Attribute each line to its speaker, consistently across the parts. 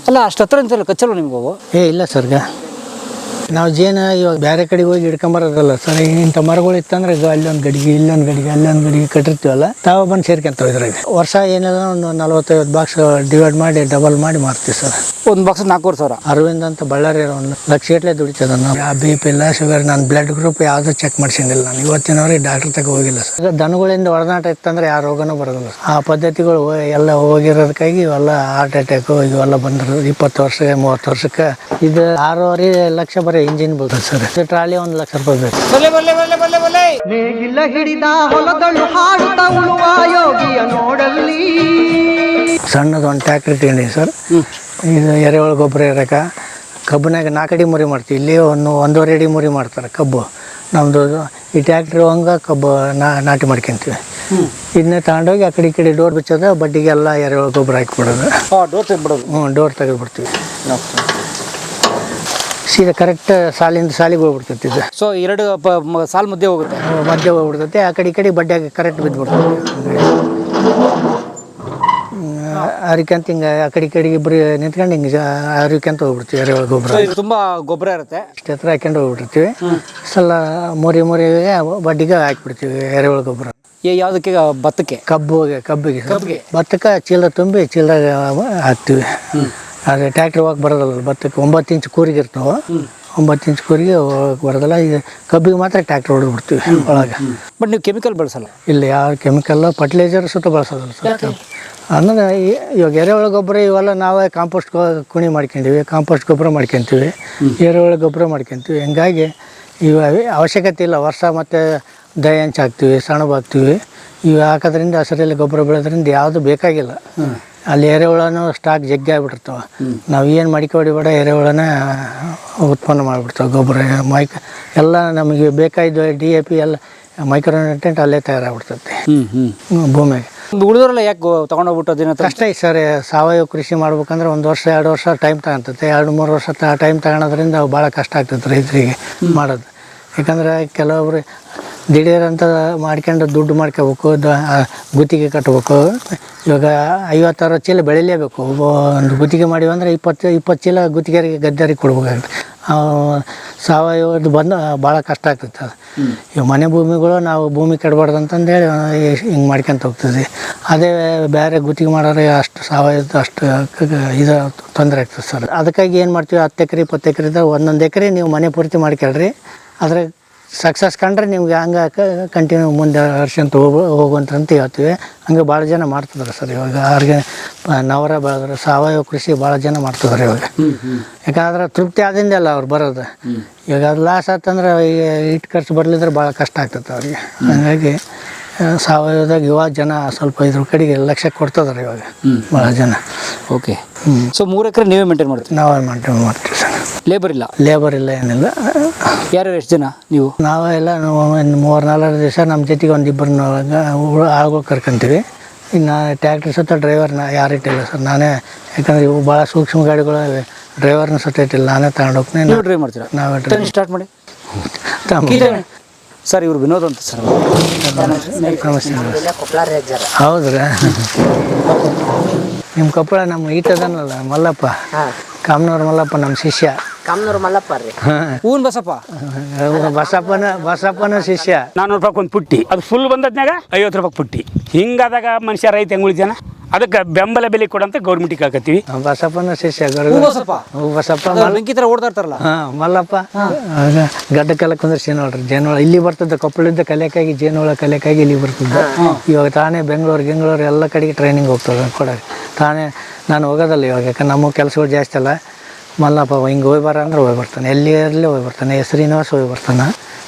Speaker 1: ಅಲ್ಲ ಅಷ್ಟು ಹತ್ರ ಅಂತಲ್ಲ ಕಚ್ಚಲ್ವ ನಿಮ್ಗೆ ಅವು?
Speaker 2: ಇಲ್ಲ ಸರ್ ನಾವು ಜೇನು ಇವಾಗ ಬೇರೆ ಕಡೆಗೆ ಹೋಗಿ ಹಿಡ್ಕೊಂಬರೋದಲ್ಲ ಸರ್. ಇಂಥ ಮರಗಳು ಇತ್ತಂದ್ರೆ ಅಲ್ಲೊಂದು ಗಡಿಗೆ ಇಲ್ಲೊಂದು ಗಡಿಗೆ ಅಲ್ಲೊಂದು ಗಡಿಗೆ ಕಟ್ಟಿರ್ತೀವಲ್ಲ, ತಾವು ಬಂದು ಸೇರ್ಕೊಂತಾವೆ ಇದ್ರಾಗ. ವರ್ಷ ಏನಿಲ್ಲ ಒಂದು 40-50 ಬಾಕ್ಸ್ ಡಿವೈಡ್ ಮಾಡಿ ಡಬಲ್ ಮಾಡಿ ಮಾರ್ತೀವಿ ಸರ್.
Speaker 1: ಒಂದು ಬಾಕ್ಸ್ 4,500.
Speaker 2: ಅರವಿಂದ್ ಅಂತ ಬಳ್ಳಾರಿ 1,00,000 ಗಟ್ಟಲೆ ದುಡಿತದ. ನಾವು BP ಇಲ್ಲ, ಶುಗರ್, ನಾನು ಬ್ಲಡ್ ಗ್ರೂಪ್ ಯಾವುದೂ ಚೆಕ್ ಮಾಡ್ಸಿಲ್ಲ. ನಾನು ಇವತ್ತಿನವ್ರಿಗೆ ಡಾಕ್ಟರ್ ತಗ ಹೋಗಿಲ್ಲ ಸರ್. ದನಗಳಿಂದ ಒಡನಾಟ ಇತ್ತಂದ್ರೆ ಯಾವ ರೋಗನೂ ಬರೋದಿಲ್ಲ. ಆ ಪದ್ಧತಿಗಳು ಎಲ್ಲ ಹೋಗಿರೋದಕ್ಕಾಗಿ ಇವೆಲ್ಲ ಹಾರ್ಟ್ ಅಟ್ಯಾಕು ಇವೆಲ್ಲ ಬಂದಿರೋದು. 20 ವರ್ಷಕ್ಕೆ 30 ವರ್ಷಕ್ಕೆ ಇದು 6.5 ಲಕ್ಷ ಬರೀ ಇಂಜಿನ್ ಬರ್ತದೆ ಸರ್. ಟ್ರಾಲಿ 1 ಲಕ್ಷ ರೂಪಾಯಿ ಬೇಕು. ನೇಗಿಲ ಹಿಡಿದ ಹೊಲದಳು ಹಾಡುತ್ತ ಉಳುವ ಯೋಗಿಯ ನೋಡಲ್ಲಿ ಸಣ್ಣದು ಒಂದು ಟ್ಯಾಕ್ಟ್ರಿ ಇಟ್ಕೊಂಡಿ ಸರ್. ಇದು ಎರೆಹುಳ ಗೊಬ್ಬರ ಇರಕ ಕಬ್ಬನಾಗ 4 ಅಡಿ ಮುರಿ ಮಾಡ್ತೀವಿ. ಇಲ್ಲಿ 1.5 ಅಡಿ ಮುರಿ ಮಾಡ್ತಾರೆ ಕಬ್ಬು. ನಮ್ಮದು ಈ ಟ್ಯಾಕ್ಟ್ರಿ ಹಂಗೆ ಕಬ್ಬು ನಾಟಿ ಮಾಡ್ಕೊಂತೀವಿ. ಇದನ್ನೇ ತಗೊಂಡೋಗಿ ಆ ಕಡೆ ಈ ಕಡೆ ಡೋರ್ ಬಿಚ್ಚೋದು, ಬಡ್ಡಿಗೆಲ್ಲ ಎರೆಹುಳ ಗೊಬ್ಬರ ಹಾಕಿಬಿಡೋದು.
Speaker 1: ಡೋರ್ ತೆಗೆದ್ಬಿಡೋದು.
Speaker 2: ಡೋರ್ ತೆಗೆದುಬಿಡ್ತೀವಿ. ಸೀದಾ ಕರೆಕ್ಟ್ ಸಾಲಿಂದ ಸಾಲಿಗೆ ಹೋಗ್ಬಿಡ್ತೈತಿ ಇದು.
Speaker 1: ಸೊ 2 ಸಾಲು ಮಧ್ಯೆ ಹೋಗುತ್ತೆ.
Speaker 2: ಮಧ್ಯೆ ಹೋಗ್ಬಿಡ್ತೈತೆ. ಆ ಕಡೆ ಈ ಕಡೆ ಬಡ್ಡಿಯಾಗಿ ಕರೆಕ್ಟ್ ಬಿದ್ದುಬಿಡ್ತೈತಿ. ಅರಿಕಂತ ಹಿಂಗೆ ಆ ಕಡೆ ಈ ಕಡೆಗೆ ಇಬ್ಬರು ನಿಂತ್ಕೊಂಡು ಹಿಂಗೆ ಅರಿಕಂತ ಹೋಗ್ಬಿಡ್ತೀವಿ. ಎರೆಹುಳ ಗೊಬ್ಬರ
Speaker 1: ತುಂಬ ಗೊಬ್ಬರ ಇರುತ್ತೆ.
Speaker 2: ಅಷ್ಟು ಹತ್ರ ಹಾಕೊಂಡು ಹೋಗ್ಬಿಟ್ಟಿರ್ತೀವಿ. ಸಲ ಮುರಿಗೆ ಬಡ್ಡಿಗೆ ಹಾಕಿಬಿಡ್ತೀವಿ ಎರೆಹುಳ ಗೊಬ್ಬರ.
Speaker 1: ಯಾವುದಕ್ಕೆ? ಭತ್ತಕ್ಕೆ?
Speaker 2: ಕಬ್ಬಿಗೆ ಭತ್ತಕ್ಕೆ ಚೀಲ ತುಂಬಿ ಚೀಲದಾಗ ಹಾಕ್ತೀವಿ. ಅದೇ ಟ್ಯಾಕ್ಟ್ರಿ ಹೋಗಕ್ಕೆ ಬರೋದಲ್ಲ. ಭತ್ತಕ್ಕೆ 9 ಇಂಚ್ ಕೂರಿಗೆ ಇರ್ತಾವೆ. 9 ಇಂಚ್ ಕೂರಿಗೆ ಹೋಗಕ್ಕೆ ಬರೋದಲ್ಲ. ಈಗ ಕಬ್ಬಿಗೆ ಮಾತ್ರ ಟ್ಯಾಕ್ಟ್ರ್ ಹೊಡೆದ್ಬಿಡ್ತೀವಿ ಒಳಗೆ.
Speaker 1: ಬಟ್ ನೀವು ಕೆಮಿಕಲ್ ಬಳಸಲ್ಲ?
Speaker 2: ಇಲ್ಲ, ಯಾವ ಕೆಮಿಕಲ್ ಫರ್ಟಿಲೈಸರ್ ಸುತ್ತ ಬಳಸೋದಲ್ಲ ಸರ್. ಅಂದ್ರೆ ಇವಾಗ ಎರೆಹುಳ ಗೊಬ್ಬರ ಇವೆಲ್ಲ ನಾವೇ ಕಾಂಪೋಸ್ಟ್ ಕುಣಿ ಮಾಡ್ಕೊಂಡಿವಿ, ಕಾಂಪೋಸ್ಟ್ ಗೊಬ್ಬರ ಮಾಡ್ಕೊತೀವಿ, ಎರೆಹುಳ ಗೊಬ್ಬರ ಮಾಡ್ಕೊತೀವಿ. ಹಿಂಗಾಗಿ ಇವು ಅವಶ್ಯಕತೆ ಇಲ್ಲ. ವರ್ಷ ಮತ್ತು ದಯ ಹಂಚ್ ಹಾಕ್ತೀವಿ, ಸೆಣಬು ಹಾಕ್ತೀವಿ. ಇವು ಹಾಕೋದ್ರಿಂದ ಹಸಿರಲ್ಲಿ ಗೊಬ್ಬರ ಬೆಳೆಯೋದ್ರಿಂದ ಯಾವುದು ಬೇಕಾಗಿಲ್ಲ. ಅಲ್ಲಿ ಎರೆಹುಳನೂ ಸ್ಟಾಕ್ ಜಗ್ಗಿ ಆಗಿಬಿಟ್ಟಿರ್ತಾವೆ. ನಾವು ಏನು ಮಡಿಕೆ ಹೊಡಿಬೇಡ, ಎರೆಹುಳನ ಉತ್ಪನ್ನ ಮಾಡಿಬಿಡ್ತಾವೆ. ಗೊಬ್ಬರ ಎಲ್ಲ ನಮಗೆ ಬೇಕಾಯ್ದು DAP ಎಲ್ಲ ಮೈಕ್ರೋ ನ್ಯೂಟ್ರಿಯೆಂಟ್ ಅಲ್ಲೇ ತಯಾರಾಗ್ಬಿಡ್ತೈತಿ ಭೂಮಿಗೆ.
Speaker 1: ಉಳಿದವರೆಲ್ಲ ಯಾಕೆ ತೊಗೊಂಡೋಗ್ಬಿಟ್ಟು ಅದೇನೋ
Speaker 2: ಕಷ್ಟ ಐತೆ ಸರ್. ಸಾವಯವ ಕೃಷಿ ಮಾಡ್ಬೇಕಂದ್ರೆ 1 ವರ್ಷ 2 ವರ್ಷ ಟೈಮ್ ತಗೊಂತೈತೆ. 2-3 ವರ್ಷ ಟೈಮ್ ತಗೊಳೋದ್ರಿಂದ ಭಾಳ ಕಷ್ಟ ಆಗ್ತೈತೆ ರೈತರಿಗೆ ಮಾಡೋದು. ಯಾಕಂದ್ರೆ ಕೆಲವೊಬ್ರು ದಿಢೀರಂತ ಮಾಡ್ಕೊಂಡು ದುಡ್ಡು ಮಾಡ್ಕೋಬೇಕು, ಗುತ್ತಿಗೆ ಕಟ್ಟಬೇಕು. ಇವಾಗ 50-60 ಚೀಲ ಬೆಳಿಲೇಬೇಕು. ಒಂದು ಗುತ್ತಿಗೆ ಮಾಡಿವಿ ಅಂದರೆ 20 ಚೀಲ ಗುತ್ತಿಗೆರಿಗೆ ಗದ್ದೆರಿಗೆ ಕೊಡ್ಬೇಕಾಗುತ್ತೆ. ಸಾವಯವದು ಬಂದು ಭಾಳ ಕಷ್ಟ ಆಗ್ತೈತೆ ಅದು. ಇವಾಗ ಮನೆ ಭೂಮಿಗಳು ನಾವು ಭೂಮಿ ಕೆಡಬಾರ್ದು ಅಂತಂದೇಳಿ ಹಿಂಗೆ ಮಾಡ್ಕೊಂತ ಹೋಗ್ತದೆ. ಅದೇ ಬೇರೆ ಗುತ್ತಿಗೆ ಮಾಡೋರಿಗೆ ಅಷ್ಟು ಸಾವಯವದ ಅಷ್ಟು ಇದು ತೊಂದರೆ ಆಗ್ತದೆ ಸರ್. ಅದಕ್ಕಾಗಿ ಏನು ಮಾಡ್ತೀವಿ, 10 ಎಕರೆ 20 ಎಕರೆದಾಗ 1 ಎಕರೆ ನೀವು ಮನೆ ಪೂರ್ತಿ ಮಾಡ್ಕೊಳ್ರಿ. ಅದ್ರಾಗ ಸಕ್ಸಸ್ ಕಂಡ್ರೆ ನಿಮ್ಗೆ ಹಂಗೆ ಕಂಟಿನ್ಯೂ ಮುಂದೆ ವರ್ಷಂತ ಹೋಗುವಂತ ಹೇಳ್ತೀವಿ. ಹಂಗೆ ಭಾಳ ಜನ ಮಾಡ್ತಿದ್ದಾರೆ ಸರ್. ಇವಾಗ ಅವ್ರಿಗೆ ನವರ ಬೆಳೆದ್ರೆ ಸಾವಯವ ಕೃಷಿ ಭಾಳ ಜನ ಮಾಡ್ತಿದ್ದಾರೆ ಇವಾಗ. ಯಾಕಂದ್ರೆ ತೃಪ್ತಿ ಆದಿಂದ ಅಲ್ಲ ಅವ್ರು ಬರೋದು. ಇವಾಗ ಅದು ಲಾಸ್ ಆತಂದ್ರೆ ಇಟ್ಟು ಖರ್ಚು ಬರಲಿದ್ರೆ ಭಾಳ ಕಷ್ಟ ಆಗ್ತದೆ ಅವ್ರಿಗೆ. ಹಾಗಾಗಿ ಸಾವಯವದಾಗ ಯುವ ಜನ ಸ್ವಲ್ಪ ಇದ್ರ ಕಡೆಗೆ ಲಕ್ಷ್ಯ ಕೊಡ್ತಿದ್ದಾರೆ ಇವಾಗ ಭಾಳ ಜನ.
Speaker 1: ಓಕೆ. ಸೊ 3 ಎಕರೆ ನೀವೇ ಮೇಂಟೈನ್ ಮಾಡ್ತೀವಿ?
Speaker 2: ನಾವೇ ಮೇಂಟೈನ್ ಮಾಡ್ತೀವಿ ಸರ್.
Speaker 1: ಲೇಬರ್ ಇಲ್ಲ
Speaker 2: ಏನಿಲ್ಲ.
Speaker 1: ಯಾರ್ಯಾರು ಎಷ್ಟು ಜನ ನೀವು?
Speaker 2: ನಾವೆಲ್ಲ 3-4 ದಿವಸ ನಮ್ಮ ಜೊತೆಗೆ 1-2 ಆಳುಗಳು ಕರ್ಕೊಂತೀವಿ. ಇನ್ನು ಟ್ಯಾಕ್ಟ್ರಿ ಸುತ್ತ ಡ್ರೈವರ್ನ ಯಾರು ಇಟ್ಟಿಲ್ಲ ಸರ್. ನಾನೇ, ಯಾಕಂದ್ರೆ ಇವು ಭಾಳ ಸೂಕ್ಷ್ಮ ಗಾಡಿಗಳು ಡ್ರೈವರ್ನ ಸುತ್ತ ಇಟ್ಟಿಲ್ಲ, ನಾನೇ ತಗೊಂಡು ಹೋಗ್ತೀನಿ.
Speaker 1: ನೀವು ಡ್ರೈವ್ ಮಾಡ್ತೀರಾ?
Speaker 2: ನಾವೇ ಡ್ರೈವ್
Speaker 1: ಸ್ಟಾರ್ಟ್ ಮಾಡಿ ಸರ್. ಇವರು ವಿನೋದ್ ಅಂತ ಸರ್.
Speaker 2: ಹೌದ್ರಾ? ನಿಮ್ಮ ಕೊಪ್ಪಳ ನಮ್ಮ ಈಟದನಲ್ಲ ಮಲ್ಲಪ್ಪ, ಕಾಮನೂರು ಮಲ್ಲಪ್ಪ ನಮ್ಮ ಶಿಷ್ಯ.
Speaker 3: ಕಾಮನೂರು ಮಲ್ಲಪ್ಪ ರೀ.
Speaker 1: ಹೂನ್ ಬಸಪ್ಪ.
Speaker 2: ಬಸಪ್ಪನ ಶಿಷ್ಯ.
Speaker 4: 400 ರೂಪಾಯಿ ಒಂದು ಪುಟ್ಟಿ, ಅದು ಫುಲ್ ಬಂದದ್ನಾಗ 50 ರೂಪಾಯಿ ಪುಟ್ಟಿ. ಹಿಂಗಾದಾಗ ಮನುಷ್ಯ ರೈತ ಹೆಂಗೆ ಉಳಿತಾನ? ಅದಕ್ಕೆ ಬೆಂಬಲ ಬೆಲೆ ಕೊಡಂತ ಗೌರ್ಮೆಂಟಿಗೆ ಹಾಕತ್ತೀವಿ.
Speaker 2: ಬಸಪ್ಪನ ಶಿಷ್ಯ ಬಸಪ್ಪ
Speaker 1: ಬೆಂಕಿ ಥರ ಓಡ್ತಾ ಇರ್ತಾರಲ್ಲ.
Speaker 2: ಮಲ್ಲಪ್ಪ ಗಡ್ಡ ಕಲೆ ಕುಂದ್ರಿಸಿ ನೋಡ್ರಿ. ಜೇನುಹುಳ ಇಲ್ಲಿ ಬರ್ತದೆ. ಕೊಪ್ಪಳದ ಕಲಿಯಕ್ಕಾಗಿ ಜೇನುಹುಳ ಕಲಿಯಕ್ಕಾಗಿ ಇಲ್ಲಿ ಬರ್ತದೆ. ಇವಾಗ ತಾನೇ ಬೆಂಗಳೂರು ಎಲ್ಲ ಕಡೆಗೆ ಟ್ರೈನಿಂಗ್ ಹೋಗ್ತದೆ ಕೊಡೋಕೆ. ತಾನೇ ನಾನು ಹೋಗೋದಲ್ಲ ಇವಾಗ, ಯಾಕಂದ್ರೆ ನಮ್ಮ ಕೆಲಸಗಳು ಜಾಸ್ತಿ ಅಲ್ಲ. ಮಲ್ಲಪ್ಪ ಹಿಂಗೆ ಹೋಗಿ ಅಂದ್ರೆ ಹೋಗಿ ಬರ್ತಾನೆ. ಎಲ್ಲಿ ಇರಲಿ ಹೋಗಿ ಬರ್ತಾನೆ. ಶ್ರೀನಿವಾಸ ಹೋಗಿ ಬರ್ತಾನೆ.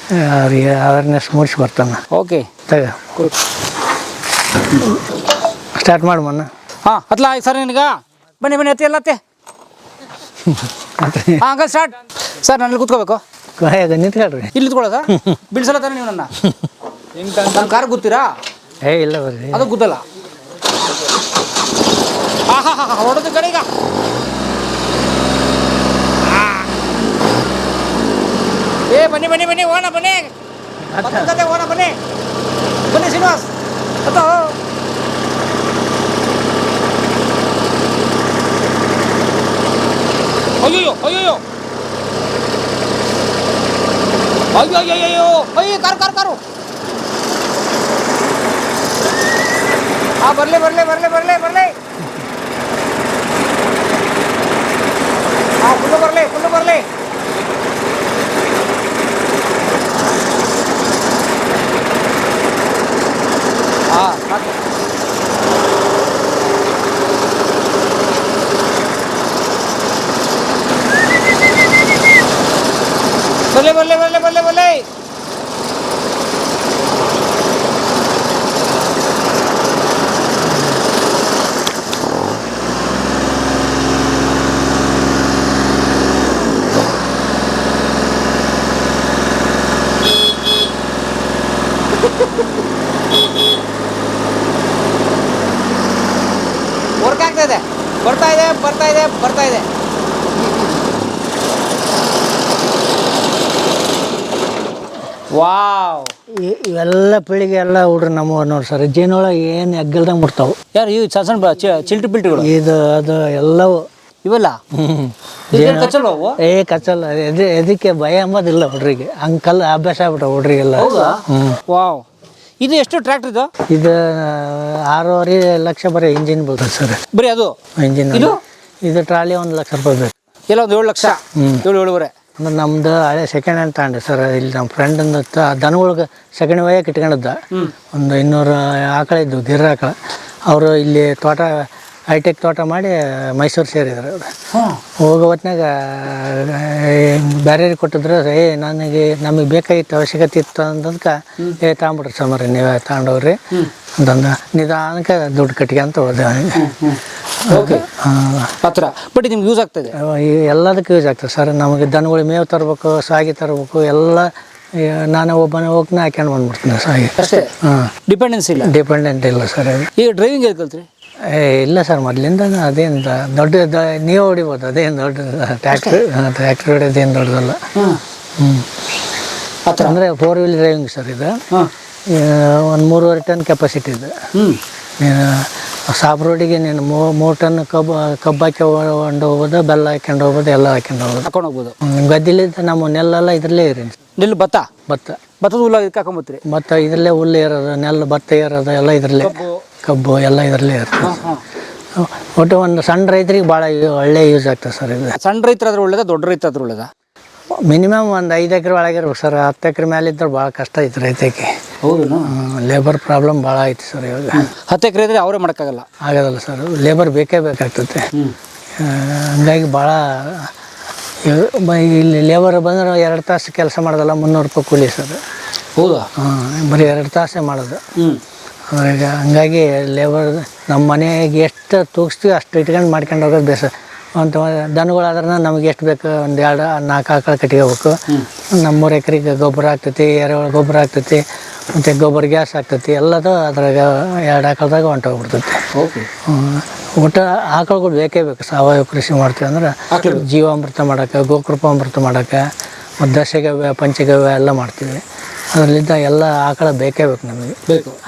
Speaker 2: ಅವ್ರಿಗೆ ಅವೇರ್ನೆಸ್ ಮೂಡಿಸಿ ಬರ್ತಾನೆ.
Speaker 1: ಓಕೆ,
Speaker 2: ಸ್ಟಾರ್ಟ್ ಮಾಡಿ ಮೊನ್ನ.
Speaker 1: ಹಾಂ ಹತ್ಲ ಸರ್. ನಿನಗ ಬನ್ನಿ ಅತ್ತೆ ಎಲ್ಲ ಅತ್ತೆ. ಹಾಂ ಹಂಗ ಸ್ಟಾರ್ಟ್ ಸರ್. ನಲ್ಲಿ ಕೂತ್ಕೋಬೇಕು.
Speaker 2: ನಿಂತ್ಕೊಳ್ರಿ.
Speaker 1: ಇಲ್ಲಿ ನಿಂತ್ಕೊಳ್ಳೋ ಸರ್. ಬಿಡಿಸಲ್ಲ ತಾನೆ ನೀವು ನನ್ನ ಕಾರ್ ಗೊತ್ತೀರಾ?
Speaker 2: ಇಲ್ಲ ಬರ್ರಿ,
Speaker 1: ಅದು ಗೊತ್ತಲ್ಲ. ಹೊಡೋದು ಕಡೆ ಈಗ. ಬನ್ನಿ ಹೋಗೋಣ ಬನ್ನಿ. ಹೋಗೋಣ ಬನ್ನಿ ಶ್ರೀನಿವಾಸ್. ಅಥವಾ ಅಯ್ಯೋ ಅಯ್ಯೋ ಅಯ್ಯೋ ಅಯ್ಯೋ ಅಯ್ಯೋ ಕಾರು ಬರಲಿ ಫುಲ್ಲು ಬರಲಿ ಸಾಕು ಬರಲಿ ವರ್ಕ್ ಆಗ್ತಾ ಇದೆ ಬರ್ತಾ ಇದೆ ವಾವ್
Speaker 2: ಇವೆಲ್ಲ ಪೀಳಿಗೆ ಎಲ್ಲ ಹುಡ್ರು ನಮ್ಮ ನೋಡಿ ಸರ್ ಜೇನೊಳಗೆ ಏನು ಎಗ್ಗಲ್ದಂಗೆ ಬಿಡ್ತಾವೆ.
Speaker 1: ಯಾರು ಇವು ಸಣ್ಣ ಚಿಲ್ಟು ಪಿಲ್ಟುಗಳು
Speaker 2: ಇದು ಅದು ಎಲ್ಲವೂ
Speaker 1: ಇವೆಲ್ಲ ಕಚ್ಚಲ್ವ ಅವು?
Speaker 2: ಕಚ್ಚಲ್ಲ. ಎದಕ್ಕೆ ಭಯ ಅಂಬೋದಿಲ್ಲ ಹುಡ್ರಿಗೆ, ಹಂಗಲ್ಲ ಅಭ್ಯಾಸ ಆಗ್ಬಿಟ್ಟ ಹುಡ್ರಿಗೆಲ್ಲ.
Speaker 1: ವಾವ್ ಇದು ಎಷ್ಟು ಟ್ರ್ಯಾಕ್ಟರ್
Speaker 2: ಇದು 6.5 ಲಕ್ಷ ಬರೀ ಇಂಜಿನ್ ಬೀಳ್ತದೆ ಸರ್.
Speaker 1: ಬರೀ ಅದು
Speaker 2: ಇಂಜಿನ್ ಇದು ಟ್ರಾಲಿ 1 ಲಕ್ಷ ರೂಪಾಯಿ ಬೇಕು.
Speaker 1: ಎಲ್ಲ ಒಂದು 7 ಲಕ್ಷ 7.5
Speaker 2: ಅಂದ್ರೆ ನಮ್ದು ಹಳೆ ಸೆಕೆಂಡ್ ಹ್ಯಾಂಡ್ ತಗೊಂಡೆ ಸರ್. ಇಲ್ಲಿ ನಮ್ಮ ಫ್ರೆಂಡ್ ದನಗಳಿಗೆ ಸೆಕೆಂಡ್ ವಯಕ್ಕೆ ಇಟ್ಕೊಂಡಿದ್ದ. ಒಂದು 200 ಆಕಳ ಇದ್ದು ಗಿರ ಆಕಳ. ಅವರು ಇಲ್ಲಿ ತೋಟ ಹೈಟೆಕ್ ತೋಟ ಮಾಡಿ ಮೈಸೂರು ಸೇರಿದ್ರು. ಹೋಗೋ ಹೊತ್ನಾಗ ಬೇರೆಯವ್ರಿಗೆ ಕೊಟ್ಟಿದ್ರು. ನಮಗೆ ಬೇಕಾಗಿತ್ತು, ಅವಶ್ಯಕತೆ ಇತ್ತು ಅಂದದಕ್ಕೆ ತಗೊಂಬಿಟ್ರಿ ಸಮರಿ ನೀವೇ ತಗೊಂಡೋಗ್ರಿ ಅಂತಂದು ನಿಧಾನಕ್ಕೆ ದುಡ್ಡು ಕಟ್ಟಿಗೆ ಅಂತ ಹೋದೆ.
Speaker 1: ಹತ್ರ ಬಟ್ ನಿಮ್ಗೆ ಯೂಸ್ ಆಗ್ತದೆ,
Speaker 2: ಎಲ್ಲದಕ್ಕೂ ಯೂಸ್ ಆಗ್ತದೆ ಸರ್. ನಮಗೆ ದನಗಳು ಮೇವು ತರಬೇಕು, ಸಾಗಿ ತರಬೇಕು, ಎಲ್ಲ ನಾನು ಒಬ್ಬನೇ ಹೋಗ್ನ ಹಾಕ್ಯಂಡು ಬಂದ್ಬಿಡ್ತೀನಿ ಸಾಗಿ
Speaker 1: ಅಷ್ಟೇ. ಡಿಪೆಂಡೆನ್ಸ್
Speaker 2: ಇಲ್ಲ ಸರ್.
Speaker 1: ಈಗ ಡ್ರೈವಿಂಗ್ ಎಲ್ಲಿ ಕಲ್ತ್ರಿ?
Speaker 2: ಇಲ್ಲ ಸರ್, ಮೊದಲಿಂದ ಅದೇನು ದೊಡ್ಡ ನೀವು ಹೊಡಿಬೋದು, ಅದೇನು ದೊಡ್ಡ ಟ್ರ್ಯಾಕ್ಟರ್ ಹೊಡಿಯೋದೇನು ದೊಡ್ಡದಲ್ಲ. ಅಂದರೆ 4 ವೀಲ್ ಡ್ರೈವಿಂಗ್ ಸರ್. ಇದು ಒಂದು 3.5 ಟನ್ ಕೆಪಾಸಿಟಿ ಇದೆ. ಸಾಪ್ ರೋಡಿಗೆ ನೀನು 3 ಟನ್ ಕಬ್ಬು ಹಾಕಿ ಹೋಗ್ಬೋದು, ಬೆಲ್ಲ ಹಾಕ್ಯಂಡು ಹೋಗ್ಬೋದು, ಎಲ್ಲ ಹಾಕ್ಯಂಡು
Speaker 1: ಹೋಗ್ಬೋದು.
Speaker 2: ಗದ್ದೆಲಿದ್ದ ನಮ್ಮ ನೆಲ್ಲೆಲ್ಲ ಇದರಲ್ಲೇ ಇರಿ.
Speaker 1: ಭತ್ತದ ಹುಲ್ಲ ಹಾಕೊಂಬತ್ರಿ.
Speaker 2: ಭತ್ತ ಇದರಲ್ಲೇ ಹುಲ್ಲು ಏರೋದು, ನೆಲ್ಲು ಭತ್ತ ಏರೋದು ಎಲ್ಲ ಇದರಲ್ಲೇ, ಕಬ್ಬು ಎಲ್ಲ ಇದರಲ್ಲೇ ಇರ್ತದೆ. ಒಟ್ಟು ಒಂದು ಸಣ್ಣ ರೈತರಿಗೆ ಭಾಳ ಒಳ್ಳೆ ಯೂಸ್ ಆಗ್ತದೆ ಸರ್. ಇದು
Speaker 1: ಸಣ್ಣ ರೈತರಾದ್ರೆ ಒಳ್ಳೇದ, ದೊಡ್ಡ ರೈತರಾದ್ರೆ ಒಳ್ಳೇದ?
Speaker 2: ಮಿನಿಮಮ್ ಒಂದು 5 ಎಕರೆ ಒಳಗಿರ್ಬೇಕು ಸರ್. 10 ಎಕರೆ ಮೇಲೆ ಇದ್ರೆ ಭಾಳ ಕಷ್ಟ ಐತೆ ರೈತಕ್ಕೆ.
Speaker 1: ಹೌದು,
Speaker 2: ಲೇಬರ್ ಪ್ರಾಬ್ಲಮ್ ಭಾಳ ಐತಿ ಸರ್ ಇವಾಗ.
Speaker 1: 10 ಎಕರೆ ಇದ್ರೆ ಅವರೇ ಮಾಡೋಕ್ಕಾಗಲ್ಲ
Speaker 2: ಸರ್. ಲೇಬರ್ ಬೇಕಾಗ್ತದೆ. ಹಂಗಾಗಿ ಭಾಳ ಇಲ್ಲಿ ಲೇಬರ್ ಬಂದ್ರೆ 2 ತಾಸು ಕೆಲಸ ಮಾಡೋದಲ್ಲ, 300 ರೂಪಾಯಿ ಕೂಲಿ ಸರ್.
Speaker 1: ಹೌದಾ?
Speaker 2: ಬರೀ 2 ತಾಸೇ ಮಾಡೋದು. ಈಗ ಹಂಗಾಗಿ ಲೇಬರ್ ನಮ್ಮ ಮನೆಗೆ ಎಷ್ಟು ತೂಗಿಸ್ತೀವಿ ಅಷ್ಟು ಇಟ್ಕೊಂಡು ಮಾಡ್ಕೊಂಡು ಹೋಗೋದು ಬೇಸ. ಅಂತ ದನಗಳಾದ್ರೆ ನಮಗೆ ಎಷ್ಟು ಬೇಕು, ಒಂದು 2-4 ಆಕಳ ಕಟ್ಕೋಬೇಕು. ನಮ್ಮ 3 ಎಕರೆಗೆ ಗೊಬ್ಬರ ಆಗ್ತೈತಿ, ಎರೆಹುಳ ಗೊಬ್ಬರ ಆಗ್ತೈತಿ, ಮತ್ತು ಗೊಬ್ಬರ ಗ್ಯಾಸ್ ಆಗ್ತೈತಿ. ಎಲ್ಲದು ಅದ್ರಾಗ 2 ಆಕಳದಾಗ ಹೊಂಟೋಗ್ಬಿಡ್ತೈತಿ. ಒಟ್ಟು ಆಕಳುಗಳು ಬೇಕೇ ಬೇಕು. ಸಾವಯವ ಕೃಷಿ ಮಾಡ್ತೀವಿ ಅಂದ್ರೆ ಜೀವಾಮೃತ ಮಾಡೋಕೆ, ಗೋಕೃಪಾಮೃತ ಮಾಡೋಕೆ, ಮತ್ತು ದಶಗವ್ಯ, ಪಂಚಗವ್ಯ ಎಲ್ಲ ಮಾಡ್ತೀವಿ. ಅದರಲ್ಲಿದ್ದ ಎಲ್ಲ ಆಕಳ ಬೇಕೇ ಬೇಕು ನಮಗೆ.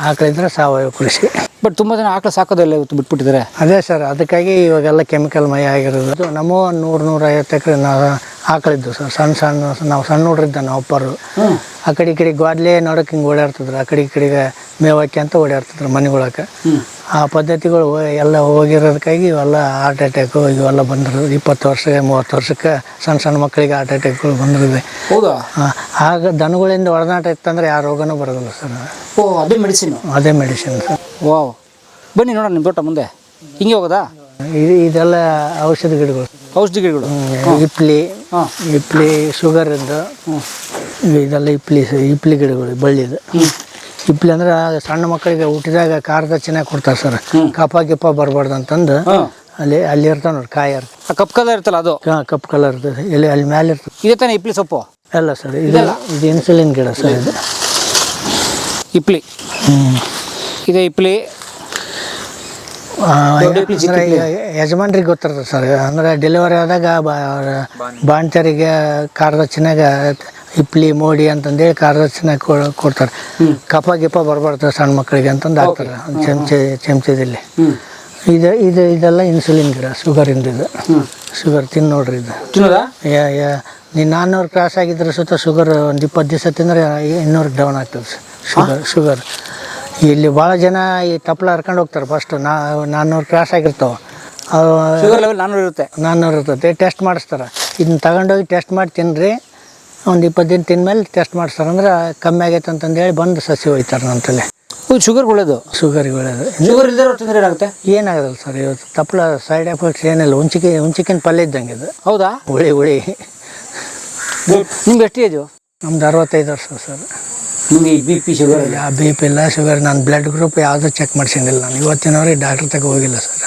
Speaker 2: ಆಕಳಿದ್ರೆ ಸಾವಯವ ಕೃಷಿ.
Speaker 1: ಬಟ್ ತುಂಬ ಜನ ಆಕಳ ಸಾಕೋದೆಲ್ಲ ಇವತ್ತು ಬಿಟ್ಬಿಟ್ಟಿದ್ದಾರೆ.
Speaker 2: ಅದೇ ಸರ್, ಅದಕ್ಕಾಗಿ ಇವಾಗೆಲ್ಲ ಕೆಮಿಕಲ್ ಮಯ ಆಗಿರೋದು. ನಮ್ಮ 100-150 ಎಕರೆ ಆಕಳಿದ್ದು ಸರ್. ನಾವು ಸಣ್ಣ ಹುಡ್ರಿದ್ದ ನಾವು ಅಪ್ಪರು ಆ ಕಡೆ ಈ ಕಡೆ ಗ್ವಾದ್ಲೆ ನೋಡೋಕೆ ಹಿಂಗೆ ಓಡಾಡ್ತಿದ್ರು. ಆ ಕಡೆ ಈ ಕಡೆಗೆ ಮೇವಾಕಿ ಅಂತ ಓಡಾಡ್ತಿದ್ರು ಮನೆಗಳಕ್ಕೆ. ಆ ಪದ್ಧತಿಗಳು ಎಲ್ಲ ಹೋಗಿರೋದಕ್ಕಾಗಿ ಇವೆಲ್ಲ ಹಾರ್ಟ್ ಅಟ್ಯಾಕು ಇವೆಲ್ಲ ಬಂದಿರೋದು. 20 ವರ್ಷಕ್ಕೆ 30 ವರ್ಷಕ್ಕೆ ಸಣ್ಣ ಮಕ್ಕಳಿಗೆ ಹಾರ್ಟ್ ಅಟ್ಯಾಕ್ಗಳು ಬಂದಿರೋದೆ.
Speaker 1: ಹೌದಾ?
Speaker 2: ಆಗ ದನಗಳಿಂದ ಒಡನಾಟ ಇತ್ತಂದ್ರೆ ಯಾವ ರೋಗನೂ ಬರೋದಿಲ್ಲ ಸರ್.
Speaker 1: ಅದೇ
Speaker 2: ಮೆಡಿಸಿನ್ ಸರ್.
Speaker 1: ವಾವ್, ಬನ್ನಿ ನೋಡೋಣ ನಿಮ್ಮ ತೋಟ ಮುಂದೆ. ಹಿಂಗೆ ಹೋಗೋದಾ?
Speaker 2: ಇದೆಲ್ಲ ಔಷಧಿ ಗಿಡಗಳು. ಇಪ್ಲಿ ಶುಗರಿಂದ ಇದೆಲ್ಲ ಇಪ್ಲಿ ಗಿಡಗಳು, ಬಳ್ಳಿದು ಇಪ್ಲಿ ಅಂದ್ರೆ ಸಣ್ಣ ಮಕ್ಕಳಿಗೆ ಹುಟ್ಟಿದಾಗ ಖಾರದ ಚೆನ್ನಾಗಿ ಕೊಡ್ತಾರೆ ಸರ್. ಕಪ್ಪ ಬರಬಾರ್ದು ಅಂತಂದು ಅಲ್ಲಿ ಇರ್ತಾವೆ ನೋಡಿ, ಕಾಯಿ ಇರ್ತದೆ.
Speaker 1: ಕಪ್ ಕಲರ್ ಇರ್ತಲ್ಲ ಅದು?
Speaker 2: ಕಪ್ ಕಲರ್ ಇರ್ತದೆ. ಅಲ್ಲಿ ಮೇಲೆ ಇರ್ತದೆ.
Speaker 1: ಇದೇ ತಾನೇ ಇಪ್ಲಿ ಸೊಪ್ಪು?
Speaker 2: ಅಲ್ಲ ಸರ್, ಇದು ಇನ್ಸುಲಿನ್ ಗಿಡ ಸರ್. ಇದು
Speaker 1: ಇಪ್ಲಿ. ಇದೇ ಇಪ್ಲಿ
Speaker 2: ಯಜಮಾನ್ರಿಗೆ ಗೊತ್ತಿರ್ತದೆ ಸರ್. ಅಂದರೆ ಡೆಲಿವರಿ ಆದಾಗ ಬಾಣ್ತರಿಗೆ ಖಾರದ ಚೆನ್ನಾಗ ಇಪ್ಲಿ ಮೋಡಿ ಅಂತಂದೇಳಿ ಖಾರದ ಚೆನ್ನಾಗಿ ಕೊಡ್ತಾರೆ. ಕಪ್ಪ ಬರಬಾರ್ದು ಸಣ್ಣ ಮಕ್ಕಳಿಗೆ ಅಂತಂದು ಹಾಕ್ತಾರೆ ಚಮಚದಲ್ಲಿ. ಇದೆಲ್ಲ ಇನ್ಸುಲಿನ್ ಗಿಡ ಶುಗರಿಂದ ಇದು ಶುಗರ್ ತಿನ್ನು ನೋಡ್ರಿ ಇದು
Speaker 1: ತಿನ್ನೋದಾ?
Speaker 2: ನೀನು 400 ಕ್ರಾಸ್ ಆಗಿದ್ರೆ ಸುತ್ತ ಶುಗರ್ ಒಂದು 20 ದಿವಸ ತಿಂದರೆ 200 ಡೌನ್ ಆಗ್ತದೆ ಶುಗರ್. ಇಲ್ಲಿ ಭಾಳ ಜನ ಈ ತಪ್ಪಲ ಹರ್ಕೊಂಡು ಹೋಗ್ತಾರೆ ಫಸ್ಟ್ 400 ಕ್ರಾಸ್ ಆಗಿರ್ತಾವೆ.
Speaker 1: ಶುಗರ್ ಲೆವೆಲ್ 400 ಇರುತ್ತೆ.
Speaker 2: 400 ಇರ್ತೈತೆ. ಟೆಸ್ಟ್ ಮಾಡಿಸ್ತಾರೆ. ಇದನ್ನ ತಗೊಂಡೋಗಿ ಟೆಸ್ಟ್ ಮಾಡಿ ತಿನ್ನಿರಿ, ಒಂದು 20 ದಿನ ತಿಂದಮೇಲೆ ಟೆಸ್ಟ್ ಮಾಡಿಸ್ತಾರೆ. ಅಂದ್ರೆ ಕಮ್ಮಿ ಆಗೈತೆ ಅಂತಂದೇಳಿ ಬಂದು ಸಸಿ ಹೋಯ್ತಾರೆ ನಂತಲ್ಲಿ.
Speaker 1: ಶುಗರ್ ಒಳ್ಳೇದು.
Speaker 2: ಶುಗರಿಗೆ ಒಳ್ಳೇದು.
Speaker 1: ಶುಗರ್ ಇಲ್ಲದೆ ತಿಂದ್ರೆ ಏನಾಗುತ್ತೆ?
Speaker 2: ಏನಾಗೋದಿಲ್ಲ ಸರ್. ಇವತ್ತು ತಪ್ಪಲ ಸೈಡ್ ಎಫೆಕ್ಟ್ಸ್ ಏನಿಲ್ಲ. ಹುಂಚಿಕಿನ ಪಲ್ಯ ಇದ್ದಂಗೆ ಇದು.
Speaker 1: ಹೌದಾ?
Speaker 2: ಹುಳಿ
Speaker 1: ನಿಮ್ಗೆ ಎಷ್ಟು ಏಜು?
Speaker 2: ನಮ್ದು 65 ವರ್ಷ ಸರ್.
Speaker 1: ನಿಮಗೆ BP ಶುಗರ್?
Speaker 2: BP ಇಲ್ಲ, ಶುಗರ್. ನಾನು ಬ್ಲಡ್ ಗ್ರೂಪ್ ಯಾವುದೂ ಚೆಕ್ ಮಾಡಿಸಿಲ್ಲ. ನಾನು ಇವತ್ತಿನವ್ರಿಗೆ ಡಾಕ್ಟ್ರ್ ತಗೋ ಹೋಗಿಲ್ಲ ಸರ್.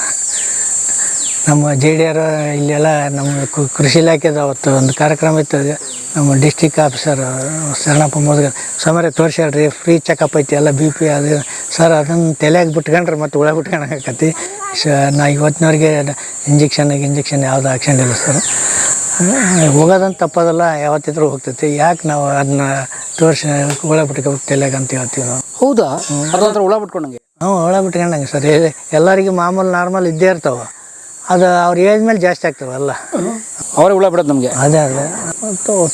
Speaker 2: ನಮ್ಮ JDR ಇಲ್ಲೆಲ್ಲ ನಮ್ಮ ಕೃಷಿ ಇಲಾಖೆದ ಅವತ್ತು ಒಂದು ಕಾರ್ಯಕ್ರಮ ಇತ್ತು. ನಮ್ಮ ಡಿಸ್ಟಿಕ್ ಆಫೀಸರ್ ಶರಣಪ್ಪ ಮೋದ್ಗರ್ ಸುಮಾರು ತೋರಿಸ್ಯಾಳ್ರಿ, ಫ್ರೀ ಚೆಕಪ್ ಐತಿ ಎಲ್ಲ BP ಅದು ಸರ್. ಅದನ್ನು ತಲೆಯಾಗಿ ಬಿಟ್ಕೊಂಡ್ರೆ ಮತ್ತೆ ಹುಳ ಬಿಟ್ಕೊಳಕತ್ತಿ. ನಾ ಇವತ್ತಿನವ್ರಿಗೆ ಇಂಜೆಕ್ಷನ್ ಯಾವುದು ಹಾಕ್ಸಂಡಿಲ್ಲ ಸರ್. ಹೋಗೋದಂತ ತಪ್ಪೋದಲ್ಲ, ಯಾವತ್ತಿದ್ರೂ ಹೋಗ್ತೈತಿ. ಯಾಕೆ ನಾವು ಅದನ್ನ ತೋರಿಸಿ ಹುಳ ಬಿಟ್ಕೊಬೇಕು ತಲೆಯಾಗ ಅಂತ ಹೇಳ್ತೀವಿ ನಾವು.
Speaker 1: ಹೌದಾ? ಅದಂತರ ಹುಳ ಬಿಟ್ಕೊಂಡಂಗೆ?
Speaker 2: ಹುಳ ಬಿಟ್ಕೊಂಡಂಗೆ ಸರ್. ಎಲ್ಲರಿಗೂ ಮಾಮೂಲು ನಾರ್ಮಲ್ ಇದ್ದೇ ಇರ್ತಾವೆ. ಅದು ಅವ್ರ ಏಜ್ ಮೇಲೆ ಜಾಸ್ತಿ ಆಗ್ತಾವಲ್ಲ,
Speaker 1: ಅವರೇ ಹುಳ ಬಿಡೋದು ನಮಗೆ.
Speaker 2: ಅದೇ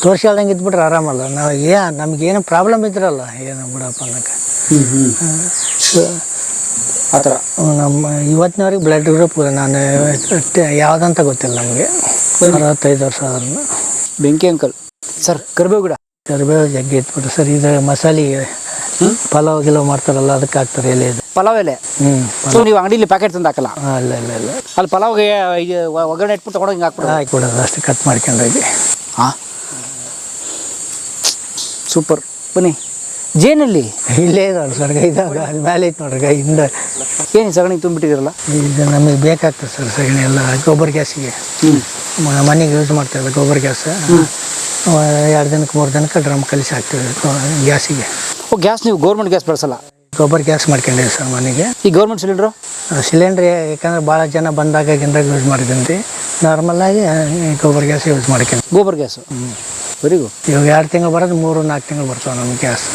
Speaker 2: ತೋರಿಸ್ದಂಗೆ ಇದ್ಬಿಟ್ರೆ ಆರಾಮಲ್ಲ. ನಾವು ನಮಗೇನು ಪ್ರಾಬ್ಲಮ್ ಇದ್ರಲ್ಲ, ಏನು ಬಿಡಪ್ಪ ಅನ್ನೋಕ್ಕೆ
Speaker 1: ಆ ಥರ.
Speaker 2: ನಮ್ಮ ಇವತ್ತಿನವ್ರಿಗೆ ಬ್ಲಡ್ ಗ್ರೂಪ್ ನಾನು ಯಾವುದಂತ ಗೊತ್ತಿಲ್ಲ ನಮಗೆ. 65 ವರ್ಷ ಆದ್ರೂ.
Speaker 1: ಬೆಂಕಿ ಅಂಕಲ್ ಸರ್. ಕರಿಬೇವು ಗಿಡ?
Speaker 2: ಕರಿಬೇವು ಜಗ್ಗಿ ಇಟ್ಬಿಟ್ಟು ಸರ್. ಇದು ಮಸಾಲೆ ಪಲಾವ್ ಗಿಲಾವ್ ಮಾಡ್ತಾರಲ್ಲ, ಅದಕ್ಕೆ ಹಾಕ್ತಾರೆ ಎಲೆ. ಇದು
Speaker 1: ಪಲಾವ್ ಎಲೆ? ಸೊ ನೀವು ಅಂಗಡಿಲಿ ಪ್ಯಾಕೆಟ್ ತಂದು ಹಾಕಲ್ಲ?
Speaker 2: ಇಲ್ಲ
Speaker 1: ಅಲ್ಲಿ ಪಲಾವ್ಗೆ ಒಗ್ಗರಣೆ ಇಟ್ಬಿಟ್ಟು ತಗೊಂಡು ಹಿಂಗೆ
Speaker 2: ಹಾಕ್ಬಿಡೋದು ಅಷ್ಟೇ, ಕಟ್ ಮಾಡ್ಕೊಂಡೋಗಿ.
Speaker 1: ಹಾಂ, ಸೂಪರ್. ಬನ್ನಿ. ಜೇನಲ್ಲಿ
Speaker 2: ಇಲ್ಲೇ ಇದಾವೆ ಸರ್. ಇದಾಗ ಅಲ್ಲಿ ಮೇಲೆ ಐತೆ ನೋಡ್ರಿ ಹಿಂದೆ.
Speaker 1: ಏನು ಸಗಣಿ ತುಂಬಿಟ್ಟಿದ್ದೀರಲ್ಲ?
Speaker 2: ಇದು ನಮಗೆ ಬೇಕಾಗ್ತದೆ ಸರ್ ಸಗಣಿ ಎಲ್ಲ. ಗೊಬ್ಬರ ಗ್ಯಾಸಿಗೆ ಮನೆಗೆ ಯೂಸ್ ಮಾಡ್ತಾಯಿಲ್ಲ ಗೊಬ್ಬರ ಗ್ಯಾಸ್. 2 ದಿನಕ್ಕೆ 3 ದಿನಕ್ಕೆ ಡ್ರಮ್ ಕಲಿಸಿ ಹಾಕ್ತೀವಿ ಗ್ಯಾಸಿಗೆ.
Speaker 1: ಗ್ಯಾಸ್ ನೀವು ಗೌರ್ಮೆಂಟ್ ಗ್ಯಾಸ್ ಬಳಸಲ್ಲ?
Speaker 2: ಗೊಬ್ಬರ ಗ್ಯಾಸ್ ಮಾಡ್ಕೊಂಡಿವಿ ಸರ್ ಮನೆಗೆ.
Speaker 1: ಈ ಗೌರ್ಮೆಂಟ್ ಸಿಲಿಂಡ್ರ್
Speaker 2: ಯಾಕಂದ್ರೆ ಭಾಳ ಜನ ಬಂದಾಗ ಯೂಸ್ ಮಾಡಿದ್ದೀನಿ. ನಾರ್ಮಲಾಗಿ ಗೊಬ್ಬರ ಗ್ಯಾಸ್ ಯೂಸ್ ಮಾಡ್ಕೊಂಡು.
Speaker 1: ಗೋಬರ್ ಗ್ಯಾಸು? Very good.
Speaker 2: ಇವಾಗ 2 ತಿಂಗಳು ಬರೋದು 3-4 ತಿಂಗಳು ಬರ್ತಾವೆ ನಮ್ಗೆ ಗ್ಯಾಸ್.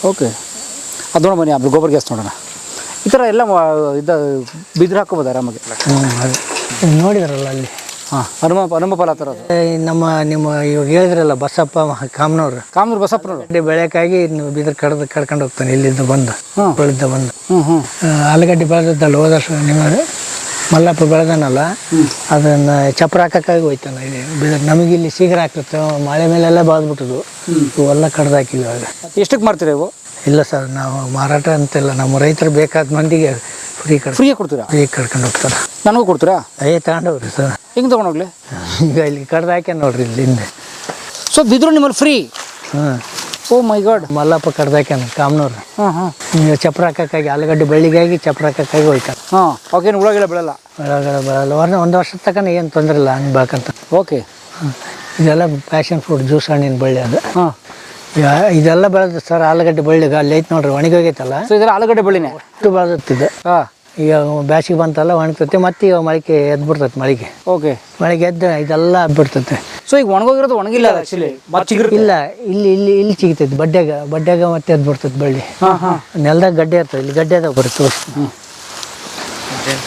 Speaker 1: ಓಕೆ. ಅದು ನೋಡ ಬನ್ನಿ, ಆಮೇಲೆ ಗೋಬರ್ ಗ್ಯಾಸ್ ನೋಡೋಣ. ಈ ಥರ ಎಲ್ಲ ಬಿದ್ರು ಹಾಕೋಬೋದು ಆರಾಮಾಗಿ.
Speaker 2: ಅದು ನೋಡಿದ್ರಲ್ಲ ಅಲ್ಲಿ.
Speaker 1: ಹಾಂ, ಹನುಮ ಫಲ ಥರ ಅದು.
Speaker 2: ನಿಮ್ಮ ಇವಾಗ ಹೇಳಿದ್ರಲ್ಲ ಬಸಪ್ಪ ಕಾಮನೂರು
Speaker 1: ಬಸಪ್ಪನವರು
Speaker 2: ಬೆಳೆಯೋಕ್ಕಾಗಿ ಬಿದ್ರ ಕಡ್ಕೊಂಡು ಹೋಗ್ತಾನೆ ಇಲ್ಲಿಂದ ಬಂದು. ಬೆಳೆದ ಬಂದು ಆಲೂಗಡ್ಡೆ ಬೆಳೆದದ್ದಲ್ಲ ಹೋದ ವರ್ಷ. ನಿಮ್ಮ ಮಲ್ಲಪ್ಪ ಬೆಳೆದನಲ್ಲ, ಅದನ್ನು ಚಪ್ರ ಹಾಕೋಕ್ಕಾಗಿ ಹೋಯ್ತಾನೆ. ಇಲ್ಲಿ ಬಿದ್ರ ನಮಗೆ ಇಲ್ಲಿ ಶೀಘ್ರ ಆಗ್ತದೆ. ಮಳೆ ಮೇಲೆಲ್ಲ ಬಾದ್ಬಿಟ್ಟದು. ಇವೆಲ್ಲ ಕಡ್ದು ಹಾಕಿವಿ. ಇವಾಗ
Speaker 1: ಎಷ್ಟಕ್ಕೆ ಮಾರ್ತೀರಾ ಇವು?
Speaker 2: ಇಲ್ಲ ಸರ್, ನಾವು ಮಾರಾಟ ಅಂತಿಲ್ಲ. ನಮ್ಮ ರೈತರು ಬೇಕಾದ ಮಂದಿಗೆ ಫ್ರೀಯಾಗಿ
Speaker 1: ಕೊಡ್ತೀರಾ?
Speaker 2: ಫ್ರೀ ಕರ್ಕೊಂಡು ಹೋಗ್ತಾರೆ.
Speaker 1: ನನಗೂ ಕೊಡ್ತೀರಾ?
Speaker 2: ತಗೊಂಡೋಗ್ರಿ ಸರ್.
Speaker 1: ಹೆಂಗೆ ತೊಗೊಂಡೋಗ್ಲಿ?
Speaker 2: ಈಗ ಇಲ್ಲಿ ಕಡ್ದು ಹಾಕ್ಯ ನೋಡ್ರಿ ಇಲ್ಲಿ ಹಿಂದೆ.
Speaker 1: ಸೊ ಬಿದ್ರು ನಿಮ್ಮಲ್ಲಿ ಫ್ರೀ? ಓ ಮೈ ಗಾಡ್.
Speaker 2: ಮಲ್ಲಪ್ಪ ಕಡ್ದು ಹಾಕ್ಯಾನ ಕಾಮನೂರು. ಈಗ ಚಪ್ರ ಹಾಕೋಕ್ಕಾಗಿ ಆಲೂಗಡ್ಡೆ ಬಳ್ಳಿಗಾಗಿ ಚಪ್ರ ಹಾಕೋಕ್ಕಾಗಿ ಹೋಯ್ತಾನೆ.
Speaker 1: ಅವಾಗೇನು ಹುಳಗಿಳ ಬೆಳಲ್ಲ?
Speaker 2: ಬೆಳಲ್ಲ. 1 ವರ್ಷದ ತನಕ ಏನು ತೊಂದರೆ ಇಲ್ಲ ಹಣ್ಣು ಬೆಳ್ಕಂತ.
Speaker 1: ಓಕೆ.
Speaker 2: ಇದೆಲ್ಲ ಪ್ಯಾಷನ್ ಫ್ರೂಟ್ ಜ್ಯೂಸ್ ಹಣ್ಣಿನ ಬಳ್ಳಿ ಅದು. ಇದೆಲ್ಲ ಬೆಳೆದ ಸರ್. ಆಲೂಗಡ್ಡೆ ಬಳ್ಳಿಗೆ ಅಲ್ಲಿ ಐತೆ ನೋಡ್ರಿ, ಒಣಗೋಗೈತಲ್ಲ.
Speaker 1: ಸೊ ಇದೆಲ್ಲ ಆಲೂಗಡ್ಡೆ ಬಳ್ಳಿನೇ?
Speaker 2: ಅಷ್ಟು ಬೆಳೆದಿದೆ. ಈಗ ಬ್ಯಾಸಿಗೆ ಬಂತಲ್ಲ ಒಣಗ್ತೈತೆ. ಮತ್ತೆ ಇವಾಗ ಮಳೆಗೆ ಎದ್ಬಿಡ್ತೈತೆ. ಮಳೆಗೆ ಮಳೆಗೆ ಎದ್ದು ಇದೆಲ್ಲ ಹಬ್ಬಿಡ್ತೈತೆ.
Speaker 1: ಸೊ ಈಗ ಒಣಗೋಗಿರೋದು ಒಣಗಿಲ್ಲ ಆ್ಯಕ್ಚುಲಿ?
Speaker 2: ಇಲ್ಲ, ಇಲ್ಲಿ ಸಿಗ್ತೈತೆ ಬಡ್ಡ್ಯಾಗ ಮತ್ತೆ ಎದ್ಬಿಡ್ತೈತೆ ಬಳ್ಳಿ. ನೆಲದಾಗ ಗಡ್ಡೆ ಇರ್ತದೆ, ಇಲ್ಲಿ ಗಡ್ಡೆದಾಗ ಬರುತ್ತೆ.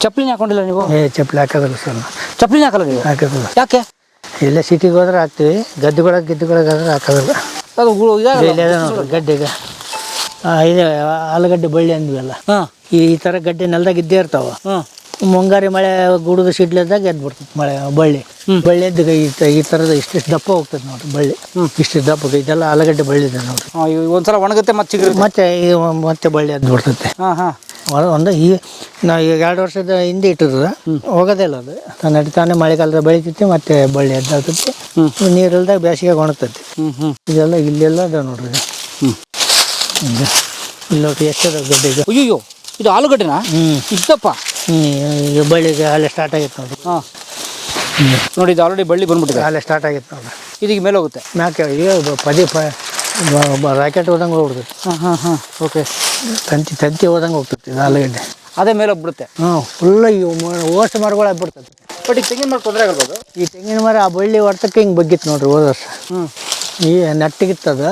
Speaker 1: ಚಪ್ಪಲಿನ ಹಾಕೊಂಡಿಲ್ಲ ನೀವು?
Speaker 2: ಚಪ್ಪಲಿ ಹಾಕೋದಿಲ್ಲ ಸರ್.
Speaker 1: ಚಪ್ಪಲಿನ ಹಾಕಲ್ಲ ನೀವು?
Speaker 2: ಹಾಕೋದಿಲ್ಲ.
Speaker 1: ಯಾಕೆ?
Speaker 2: ಇಲ್ಲ, ಸಿಟಿಗೆ ಹೋದ್ರೆ ಹಾಕ್ತೀವಿ. ಗದ್ದೆಗೊಳಗಾದ್ರೆ ಹಾಕೋದಿಲ್ಲ.
Speaker 1: ಅದು
Speaker 2: ನೋಡ್ರಿ ಗಡ್ಡೆಗೆ ಇದು ಆಲೂಗಡ್ಡೆ ಬಳ್ಳಿ ಅಂದ್ವಲ್ಲ, ಈ ಥರ ಗಡ್ಡೆ ನೆಲದಾಗ ಇದ್ದೇ ಇರ್ತಾವೆ. ಮುಂಗಾರಿ ಮಳೆ ಗುಡುಗು ಸಿಡ್ಲದಾಗ ಎದ್ಬಿಡ್ತೈತೆ ಬಳ್ಳಿ ಎದ್ದು ಈ ಥರದ ಇಷ್ಟು ದಪ್ಪ ಹೋಗ್ತದೆ ನೋಡ್ರಿ ಬಳ್ಳಿ. ಇಷ್ಟು ದಪ್ಪ ಇದೆಲ್ಲ ಆಲೂಗಡ್ಡೆ ಬಳ್ಳಿ ಇದೆ ನೋಡ್ರಿ.
Speaker 1: ಒಂದ್ಸಲ ಒಣಗುತ್ತೆ
Speaker 2: ಮತ್ತೆ ಬಳ್ಳಿ ಎದ್ದು ಬಿಡ್ತೈತೆ. ಒಂದು ನಾವು ಈಗ 2 ವರ್ಷದ ಹಿಂದೆ ಇಟ್ಟಿರೋದು ಹೋಗೋದೇ ಇಲ್ಲ. ಅದು ನಡಿತಾನೆ ಮಳೆಗಾಲದ ಬೆಳಿತೈತಿ, ಮತ್ತೆ ಬಳ್ಳಿ ಎದ್ದಾಗ್ತೈತಿ. ನೀರಿಲ್ದಾಗ ಬೇಸಿಗೆ ಒಣಗ್ತೈತಿ. ಇದೆಲ್ಲ ಇಲ್ಲೆಲ್ಲ ಅದ ನೋಡ್ರಿ. ಇಲ್ಲಿ ನೋಡ್ರಿ ಎಷ್ಟದ ಗಡ್ಡೆಗೆ.
Speaker 1: ಅಯ್ಯೋ, ಇದು ಆಲೂಗಡ್ಡೆನಾ? ಇಷ್ಟಪ್ಪ.
Speaker 2: ಈಗ ಬಳ್ಳಿಗೆ ಅಲ್ಲೇ ಸ್ಟಾರ್ಟ್ ಆಗೈತೆ ನೋಡ್ರಿ.
Speaker 1: ನೋಡಿ, ಇದು ಆಲ್ರೆಡಿ ಬಳ್ಳಿ ಬಂದ್ಬಿಟ್ಟಿದೆ.
Speaker 2: ಅಲ್ಲೇ ಸ್ಟಾರ್ಟ್ ಆಗೈತೆ ನೋಡ್ರಿ.
Speaker 1: ಇದೀಗ ಮೇಲೆ ಹೋಗುತ್ತೆ
Speaker 2: ಮ್ಯಾಕೆ. ಈಗ ರಾಕೆಟ್ ಹೋದಂಗೆ ಹೋಗ್ಬಿಡ್ತೈತಿ.
Speaker 1: ಓಕೆ.
Speaker 2: ತಂತಿ ಹೋದಂಗೆ ಹೋಗ್ತೈತಿ ಇದು ಆಲೂಗಡ್ಡೆ.
Speaker 1: ಅದೇ ಮೇಲೆ ಹೋಗ್ಬಿಡುತ್ತೆ.
Speaker 2: ಫುಲ್ಲ ಓಸ್ಟ್ ಮರಗಳು ಆಗ್ಬಿಡ್ತೈತಿ.
Speaker 1: ಬಟ್ ಈಗ ತೆಂಗಿನ ಮರ ತೊಂದರೆ ಆಗ್ಬೋದು.
Speaker 2: ಈ ತೆಂಗಿನ ಮರ ಆ ಬಳ್ಳಿ ಹೊಡ್ತಕ್ಕೆ ಹಿಂಗೆ ಬಗ್ಗಿತ್ತು ನೋಡ್ರಿ ಹೋದ ವರ್ಷ. ಈ ನೆಟ್ಟಿಗಿತ್ತದ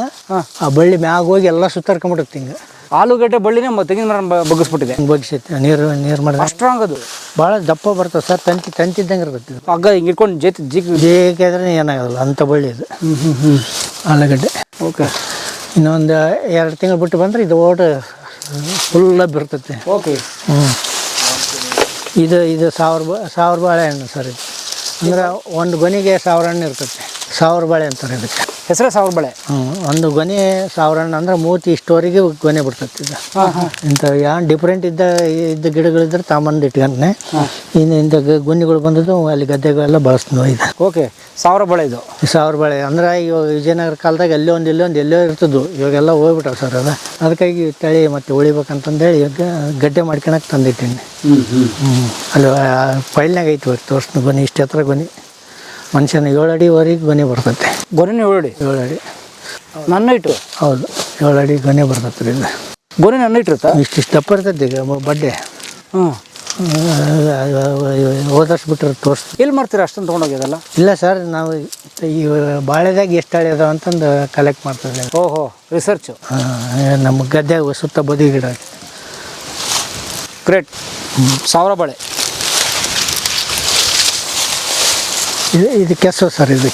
Speaker 2: ಆ ಬಳ್ಳಿ ಮ್ಯಾಗ ಹೋಗಿ ಎಲ್ಲ ಸುತ್ತಾರ್ಕೊಂಬಿಡುತ್ತೆ ಹಿಂಗೆ.
Speaker 1: ಆಲೂಗಡ್ಡೆ ಬಳ್ಳಿನೇ ತೆಂಗಿನ ಮರ ಬಗ್ಗಿಸ್ಬಿಟ್ಟಿದೆ.
Speaker 2: ಬಗ್ಸೈತೆ ನೀರು ಮಾಡಿದ್ರೆ
Speaker 1: ಸ್ಟ್ರಾಂಗ್ ಅದು.
Speaker 2: ಭಾಳ ದಪ್ಪ ಬರ್ತದೆ ಸರ್, ತಂತಿದ್ದಂಗೆ ಇರ್ತೈತಿ ಇದು.
Speaker 1: ಹಗ್ಗ ಹಿಂಗೆ ಇಟ್ಕೊಂಡು
Speaker 2: ಜೇಕೆ ಆದ್ರೆ ಏನಾಗೋಲ್ಲ ಅಂಥ ಬಳ್ಳಿ ಇದು ಆಲೂಗಡ್ಡೆ.
Speaker 1: ಓಕೆ.
Speaker 2: ಇನ್ನೊಂದು 2 ತಿಂಗಳು ಬಿಟ್ಟು ಬಂದರೆ ಇದು ಫುಲ್ಲಾಗಿ ಬರ್ತೈತೆ.
Speaker 1: ಓಕೆ.
Speaker 2: ಇದು 1000 ಬಾಳೆಹಣ್ಣು ಸರ್. ಇದು ಅಂದ್ರೆ ಒಂದು ಗೊನೆಗೆ 1000 ಹಣ್ಣು ಇರ್ತೈತೆ. 1000 ಬಾಳೆ ಅಂತಾರೆ ಇದಕ್ಕೆ.
Speaker 1: ಹೆಸರೇ 1000 ಬಾಳೆ.
Speaker 2: ಒಂದು ಗೊನೆ 1000 ಹಣ್ಣು ಅಂದ್ರೆ ಮೂತಿ ಇಷ್ಟವರೆಗೆ ಗೊನೆ ಬಿಡ್ತೈತಿ ಇದು. ಇಂಥ ಡಿಫ್ರೆಂಟ್ ಇದ್ದ ಗಿಡಗಳಿದ್ರೆ ತಾಂಬಂದು ಇಟ್ಕೊಂಡೆ. ಇನ್ನು ಇಂಥ ಗುಂಡಿಗಳು ಬಂದದ್ದು ಅಲ್ಲಿ ಗದ್ದೆಗಳೆಲ್ಲ ಬಳಸ್ತೀವಿ ಇದು.
Speaker 1: ಓಕೆ. 1000 ಬಾಳೆ ಇದು.
Speaker 2: 1000 ಬಾಳೆ ಅಂದ್ರೆ ಇವಾಗ ವಿಜಯನಗರ ಕಾಲದಾಗ ಎಲ್ಲೋ ಇರ್ತದ್ದು. ಇವಾಗೆಲ್ಲ ಹೋಗ್ಬಿಟ್ಟಾವ ಸರ್ ಅದು. ಅದಕ್ಕಾಗಿ ತಳಿ ಮತ್ತೆ ಉಳಿಬೇಕಂತಂದೇಳಿ ಗಡ್ಡೆ ಮಾಡ್ಕೊಳಕ್ಕೆ ತಂದಿಟ್ಟೀನಿ. ಅಲ್ಲಿ ಫೈಲ್ನಾಗ ಐತಿ ತೋರಿಸ್ತು ಗೊನೆ ಇಷ್ಟು ಎತ್ತರ ಗೊನೆ. ಮನುಷ್ಯನ 7 ಅಡಿವರೆಗೆ ಗೊನೆ ಬರ್ತೈತೆ.
Speaker 1: ಗೊನೆ 7 ಅಡಿ.
Speaker 2: 7 ಅಡಿ
Speaker 1: ನನ್ನ ಇಟ್ಟು.
Speaker 2: ಹೌದು, 7 ಅಡಿ ಗೊನೆ ಬರ್ತೈತೆ ರೀ ಇದು.
Speaker 1: ಗೊನೆ ನನ್ನ ಇಟ್ಟಿರುತ್ತಾ?
Speaker 2: ಇಷ್ಟು ದಪ್ಪ ಇರ್ತೈತೆ ಈಗ ಬಡ್ಡೆ.
Speaker 1: ಹ್ಞೂ.
Speaker 2: ಹೋದರ್ಸ್ ಬಿಟ್ಟರೆ ತೋರಿಸ್ತು.
Speaker 1: ಎಲ್ಲಿ ಮಾಡ್ತೀರಾ ಅಷ್ಟೊಂದು ತೊಗೊಂಡೋಗ್ಯದಲ್ಲ?
Speaker 2: ಇಲ್ಲ ಸರ್, ನಾವು ಈ ಬಾಳೆದಾಗ ಎಷ್ಟು ಹಳೆ ಅದಾವ ಅಂತಂದು ಕಲೆಕ್ಟ್ ಮಾಡ್ತದೆ.
Speaker 1: ಓಹೋ, ರಿಸರ್ಚು.
Speaker 2: ನಮ್ಮ ಗದ್ದೆಗೆ ಸುತ್ತ ಬದಿ ಗಿಡ.
Speaker 1: ಗ್ರೇಟ್. 1000 ಬಾಳೆ.
Speaker 2: ಇದು ಕೆಸ ಸರ್. ಇದು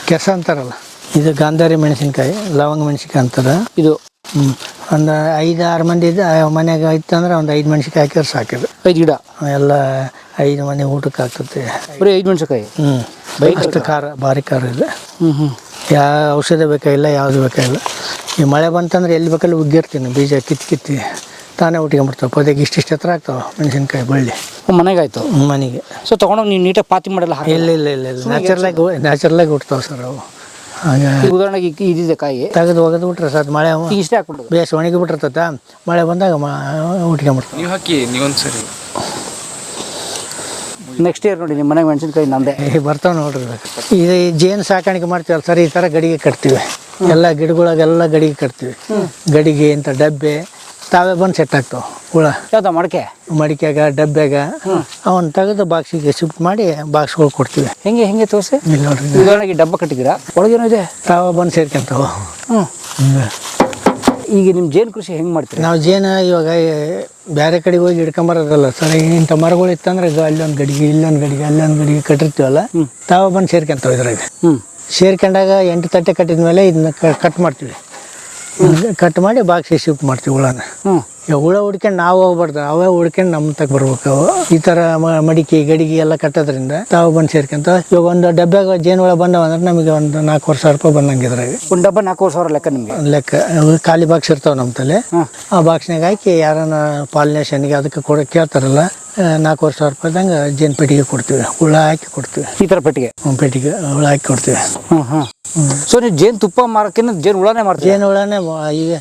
Speaker 2: ಕೆಸ ಅಂತಾರಲ್ಲ. ಇದು ಗಾಂಧಾರಿ ಮೆಣಸಿನ್ಕಾಯಿ, ಲವಂಗ ಮೆಣಸಿನ್ಕಾಯಿ ಅಂತಾರೆ ಇದು. ಒಂದು 5-6 ಮಂದಿ ಮನೆಯಾಗ ಇತ್ತಂದ್ರೆ ಒಂದು 5 ಮೆಣಸಿನ್ಕಾಯಿ ಹಾಕಿದ್ರೆ ಸಾಕಿದ್ರು.
Speaker 1: 5 ಗಿಡ
Speaker 2: ಎಲ್ಲ 5 ಮನೆ ಊಟಕ್ಕೆ ಆಗ್ತದೆ.
Speaker 1: ಬರೀ 5 ಮೆಣಸಿನ್ಕಾಯಿ.
Speaker 2: ಅಷ್ಟು ಖಾರ, ಭಾರಿ ಖಾರ ಇದೆ. ಯಾವ ಔಷಧ ಬೇಕಾಗಿಲ್ಲ, ಯಾವುದು ಬೇಕಾಗಿಲ್ಲ. ಈ ಮಳೆ ಬಂತಂದ್ರೆ ಎಲ್ಲಿ ಬೇಕಲ್ಲಿ ಉಗ್ಗಿರ್ತೀನಿ. ಬೀಜ ಕಿತ್ತಿ ತಾನೇ ಉಟ್ಕೊಂಡ್ಬಿಡ್ತಾವೆ. ಪೊದೆಗೆ ಇಷ್ಟಿಷ್ಟು ಎತ್ತರ ಆಗ್ತಾವೆ ಮೆಣಸಿನ್ಕಾಯಿ ಬಳ್ಳಿ.
Speaker 1: ಮನೆಗಾಯ್ತು.
Speaker 2: ಮನೆಗೆ.
Speaker 1: ಸೊ ತೊಗೊಂಡೋಗಿ ನೀವು ನೀಟಾಗಿ ಪಾತಿ ಮಾಡಲ್ಲ?
Speaker 2: ಇಲ್ಲ ನ್ಯಾಚುರಲಾಗಿ ಹುಡ್ತಾವೆ ಸರ್ ಅವು. ಹಾಗೆ
Speaker 1: ಉದಾಹರಣೆಗೆ ಇದಿದೆ ಕಾಯಿ
Speaker 2: ತೆಗೆದು ಒಗೆದು ಬಿಟ್ರೆ ಸರ್, ಮಳೆ
Speaker 1: ಇಷ್ಟೇ ಹಾಕ್ಬಿಟ್ಟು
Speaker 2: ಬೇಸ್ ಒಣಗಿ ಬಿಟ್ಟಿರ್ತೈತೆ. ಮಳೆ ಬಂದಾಗ ಉಟ್ಕೊಂಡ್ಬಿಡ್ತಾವೆ.
Speaker 3: ನೀವು ಹಾಕಿ ನೀವೊಂದ್ಸರಿ.
Speaker 1: ನೆಕ್ಸ್ಟ್ ಇಯರ್ ನೋಡಿ ನಿಮ್ಮ ಮನೆಗೆ ಮೆಣಸಿನ್ಕಾಯಿ ನಂದೆ
Speaker 2: ಬರ್ತಾವೆ ನೋಡ್ರಿ. ಇದು ಜೇನು ಸಾಕಾಣಿಕೆ ಮಾಡ್ತೀವಲ್ಲ ಸರ್, ಈ ಥರ ಗಡಿಗೆ ಕಟ್ತೀವಿ. ಎಲ್ಲ ಗಿಡಗಳಿಗೆಲ್ಲ ಗಡಿಗೆ ಕಟ್ತೀವಿ. ಗಡಿಗೆ ಇಂಥ ಡಬ್ಬೆ ತಾವೇ ಬಂದು ಸೆಟ್ ಆಗ್ತಾವೆ ಹುಳ.
Speaker 1: ಯಾವ್ದು
Speaker 2: ಮಡಿಕೆಗ ಡಬ್ಬ್ಯಾಗ ಅವನ್ನ ತೆಗೆದು ಬಾಕ್ಸಿಗೆ ಶಿಫ್ಟ್ ಮಾಡಿ ಬಾಕ್ಸ್ಗಳು ಕೊಡ್ತೀವಿ.
Speaker 1: ಹೆಂಗೆ ತೋರಿಸಿ.
Speaker 2: ಇಲ್ಲಿ ನೋಡ್ರಿ,
Speaker 1: ಉದಾಹರಣೆಗೆ ಡಬ್ಬ ಕಟ್ಟಿದ್ದೀರಾ, ಒಳಗೇನೋ ಇದೆ.
Speaker 2: ತಾವ ಬಂದು ಸೇರ್ಕೊಂತಾವ.
Speaker 1: ಈಗ ನಿಮ್ಮ ಜೇನು ಕೃಷಿ ಹೆಂಗೆ ಮಾಡ್ತೀರಿ?
Speaker 2: ನಾವು ಜೇನು ಇವಾಗ ಬೇರೆ ಕಡೆಗೆ ಹೋಗಿ ಹಿಡ್ಕೊಂಬರೋದಲ್ಲ ಸರ್. ಇಂಥ ಮರಗಳು ಇತ್ತಂದ್ರೆ ಅಲ್ಲೊಂದು ಗಡಿಗೆ, ಇಲ್ಲೊಂದು ಗಡಿಗೆ, ಅಲ್ಲೊಂದು ಗಡಿಗೆ ಕಟ್ಟಿರ್ತೀವಲ್ಲ, ತಾವ ಬಂದು ಸೇರ್ಕೊಂತಾವ ಇದ್ರಾಗ. ಸೇರ್ಕೊಂಡಾಗ 8 ತಟ್ಟೆ ಕಟ್ಟಿದ ಮೇಲೆ ಇದನ್ನ ಕಟ್ ಮಾಡ್ತೀವಿ. ಕಟ್ ಮಾಡಿ ಬಾಕ್ಸಿಗೆ ಶಿಫ್ಟ್ ಮಾಡ್ತೀವಿ ಹುಳನ. ಹುಳ ಹುಡ್ಕೊಂಡು ನಾವು ಹೋಗ್ಬಾರ್ದು, ಅವೇ ಹುಡ್ಕೊಂಡು ನಮ್ಮ ತಗ ಬರ್ಬೇಕು. ಅವು ಈ ಥರ ಮಡಿಕೆ ಗಡಿಗೆ ಎಲ್ಲ ಕಟ್ಟೋದ್ರಿಂದ ತಾವು ಬಂದು ಸೇರ್ಕೊಂತ. ಇವಾಗ ಒಂದು ಡಬ್ಬ್ಯಾಗ ಜೇನು ಹುಳ ಬಂದವ ಅಂದ್ರೆ ನಮಗೆ ಒಂದು 4,000 ರೂಪಾಯಿ ಬಂದಂಗಿದ್ರಾಗ.
Speaker 1: ಒಂದು ಡಬ್ಬ 4,000 ಲೆಕ್ಕ ನಿಮಗೆ?
Speaker 2: ಲೆಕ್ಕ. ಖಾಲಿ ಬಾಕ್ಸ್ ಇರ್ತಾವೆ ನಮ್ಮ ತಲೆ. ಆ ಬಾಕ್ಸ್ನಾಗ ಹಾಕಿ ಯಾರನ್ನ ಪಾಲಿನೇಷನ್ಗೆ ಅದಕ್ಕೆ ಕೇಳ್ತಾರಲ್ಲ, 4,000 ರೂಪಾಯಿದಂಗೆ ಜೇನು ಪೆಟ್ಟಿಗೆ ಕೊಡ್ತೀವಿ. ಹುಳ ಹಾಕಿ ಕೊಡ್ತೀವಿ.
Speaker 1: ಈ ಥರ ಪೆಟ್ಟಿಗೆ
Speaker 2: ಹುಳ ಹಾಕಿ ಕೊಡ್ತೀವಿ.
Speaker 1: ಸೊ ನೀವು ಜೇನು ತುಪ್ಪ ಮಾರಕ್ಕಿಂತ ಜೇನು ಹುಳನೇ ಮಾಡ್ತೀವಿ?
Speaker 2: ಜೇನು ಹುಳನೇ ಈಗ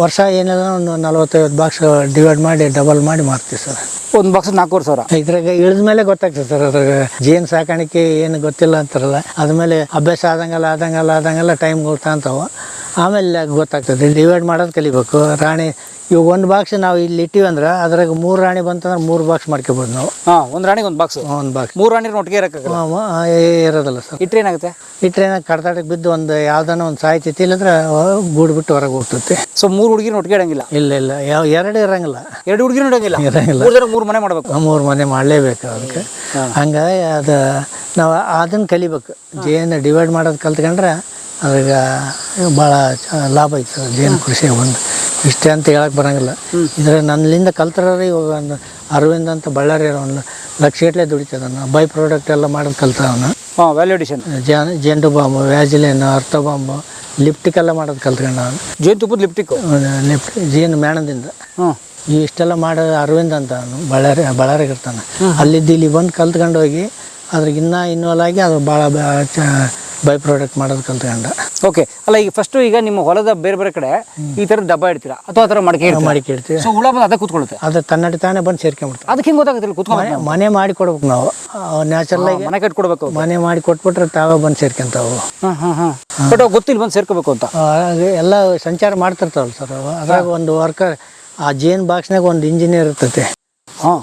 Speaker 2: ವರ್ಷ ಏನಿಲ್ಲ ಒಂದು 40-50 ಬಾಕ್ಸ್ ಡಿವೈಡ್ ಮಾಡಿ ಡಬಲ್ ಮಾಡಿ ಮಾರ್ತೀವಿ ಸರ್.
Speaker 1: ಒಂದು ಬಾಕ್ಸ್ 4,000.
Speaker 2: ಇದ್ರಾಗ ಇಳಿದ ಮೇಲೆ ಗೊತ್ತಾಗ್ತದೆ ಸರ್. ಅದ್ರಾಗ ಜೇನು ಸಾಕಾಣಿಕೆ ಏನು ಗೊತ್ತಿಲ್ಲ ಅಂತಾರಲ್ಲ, ಅದ್ಮೇಲೆ ಅಭ್ಯಾಸ ಆದಂಗೆಲ್ಲ ಟೈಮ್ಗಳು ತಾಂತಾವ. ಆಮೇಲೆ ಗೊತ್ತಾಗ್ತದೆ. ಡಿವೈಡ್ ಮಾಡೋದು ಕಲಿಬೇಕು. ರಾಣಿ ಇವಾಗ ಒಂದು ಬಾಕ್ಸ್ ನಾವು ಇಲ್ಲಿ ಇಟ್ಟಿವಿ ಅಂದ್ರೆ ಅದ್ರಾಗ 3 ರಾಣಿ ಬಂತಂದ್ರೆ 3 ಬಾಕ್ಸ್ ಮಾಡ್ಕೋಬೋದು ನಾವು.
Speaker 1: ಒಂದು ರಾಣಿಗೆ ಒಂದು ಬಾಕ್ಸ್.
Speaker 2: 3
Speaker 1: ರಾಣಿ ಒಟ್ಟಿಗೆ
Speaker 2: ಇರೋದಲ್ಲ ಸರ್.
Speaker 1: ಇಟ್ರೆ ಏನಾಗುತ್ತೆ?
Speaker 2: ಇಟ್ರೇನಾಗ ಕಡ್ದಾಟಕ್ಕೆ ಬಿದ್ದು ಒಂದು ಯಾವ್ದಾನ ಒಂದು ಸಾಯ್ತೈತಿ, ಇಲ್ಲಂದ್ರೆ ಗೂಡು ಬಿಟ್ಟು ಹೊರಗೆ ಹೋಗ್ತೈತಿ.
Speaker 1: ಸೊ 3 ಹುಡುಗಿನ ಒಟ್ಟಿಗೆ ಇಡಂಗಿಲ್ಲ?
Speaker 2: ಇಲ್ಲ 2 ಇರಂಗಿಲ್ಲ.
Speaker 1: 2 ಹುಡುಗಿನ ಇಡಂಗಿಲ್ಲ? 3 ಮನೆ ಮಾಡಬೇಕು.
Speaker 2: 3 ಮನೆ ಮಾಡಲೇಬೇಕು ಅದಕ್ಕೆ. ಹಂಗಾಗಿ ಅದು ನಾವು ಅದನ್ನು ಕಲಿಬೇಕು. ಜೇನು ಡಿವೈಡ್ ಮಾಡೋದು ಕಲ್ತ್ಕೊಂಡ್ರೆ ಅದ್ರಾಗ ಭಾಳ ಲಾಭ ಐತೆ ಜೇನು ಕೃಷಿ. ಒಂದು ಇಷ್ಟೇ ಅಂತ ಹೇಳಕ್ಕೆ ಬರೋಂಗಿಲ್ಲ. ಇದ್ರೆ ನನ್ನಿಂದ ಕಲ್ತಾರ ಇವಾಗ ಒಂದು ಅರವಿಂದ್ ಅಂತ ಬಳ್ಳಾರಿ 1 ಲಕ್ಷಗಟ್ಟಲೆ ದುಡಿತದ. ಬೈ ಪ್ರಾಡಕ್ಟ್ ಎಲ್ಲ ಮಾಡೋದು ಕಲ್ತವನು.
Speaker 1: Value addition.
Speaker 2: ಜೇನು ಬಾಂಬು, ವ್ಯಾಜಿಲಿನ್, ಅರ್ಥ ಬಾಂಬು, ಲಿಪ್ಟಿಕ್ ಎಲ್ಲ ಮಾಡೋದು ಕಲ್ತ್ಕೊಂಡು ನಾನು.
Speaker 1: ಜೇನು ತುಪ್ಪದ ಲಿಪ್ಟಿಕ್
Speaker 2: ಜೇನು ಮೇಣದಿಂದ ಇಷ್ಟೆಲ್ಲ ಮಾಡೋದು ಅರವಿಂದ್ ಅಂತ ಅವನು ಬಳ್ಳಾರಿಗೆ ಇರ್ತಾನೆ. ಅಲ್ಲಿದ್ದು ಇಲ್ಲಿ ಬಂದು ಕಲ್ತ್ಕೊಂಡು ಹೋಗಿ ಅದ್ರಿಗೆ ಇನ್ವಾಲ್ವ್ ಆಗಿ ಅದು ಭಾಳ ಬೈ ಪ್ರಾಡಕ್ಟ್ ಮಾಡೋದು ಕಲ್ತ್ಕೊಂಡ.
Speaker 1: ಓಕೆ. ಅಲ್ಲ, ಈಗ ಫಸ್ಟು ಈಗ ನಿಮ್ಮ ಹೊಲದ ಬೇರೆ ಕಡೆ ಈ ಥರದ ಡಬ್ಬ ಇಡ್ತೀರಾ ಅಥವಾ ಆ ಥರ ಮಡಿಕೆ
Speaker 2: ಇಡ್ತೀವಿ.
Speaker 1: ಸೊ ಹುಳ ಬಂದು ಅದಕ್ಕೆ ಕೂತ್ಕೊಳ್ಳುತ್ತೆ.
Speaker 2: ಅದು ತನ್ನಡಿ ತಾನೇ ಬಂದು ಸೇರ್ಕೊಂಡ್ಬಿಡ್ತಾರೆ.
Speaker 1: ಅದಕ್ಕೆ ಹೆಂಗೆ ಗೊತ್ತಾಗುತ್ತೆ? ಕೂತ್ಕೊಂಡು
Speaker 2: ಮನೆ ಮಾಡಿ ಕೊಡ್ಬೇಕು ನಾವು. ನ್ಯಾಚುರಲ್
Speaker 1: ಮನೆ ಕಟ್ಕೊಡ್ಬೇಕು.
Speaker 2: ಮನೆ ಮಾಡಿ ಕೊಟ್ಬಿಟ್ರೆ ತಾವೇ ಬಂದು ಸೇರ್ಕೊಂತಾವು.
Speaker 1: ಬಟ್ ಅವು ಗೊತ್ತಿಲ್ಲ ಬಂದು ಸೇರ್ಕೋಬೇಕು ಅಂತ.
Speaker 2: ಎಲ್ಲ ಸಂಚಾರ ಮಾಡ್ತಿರ್ತಾವಲ್ಲ ಸರ್. ಅದ್ರಾಗ ಒಂದು ವರ್ಕರ್, ಆ ಜೇನು ಬಾಕ್ಸ್ನಾಗ ಒಂದು ಇಂಜಿನಿಯರ್ ಇರ್ತೈತೆ.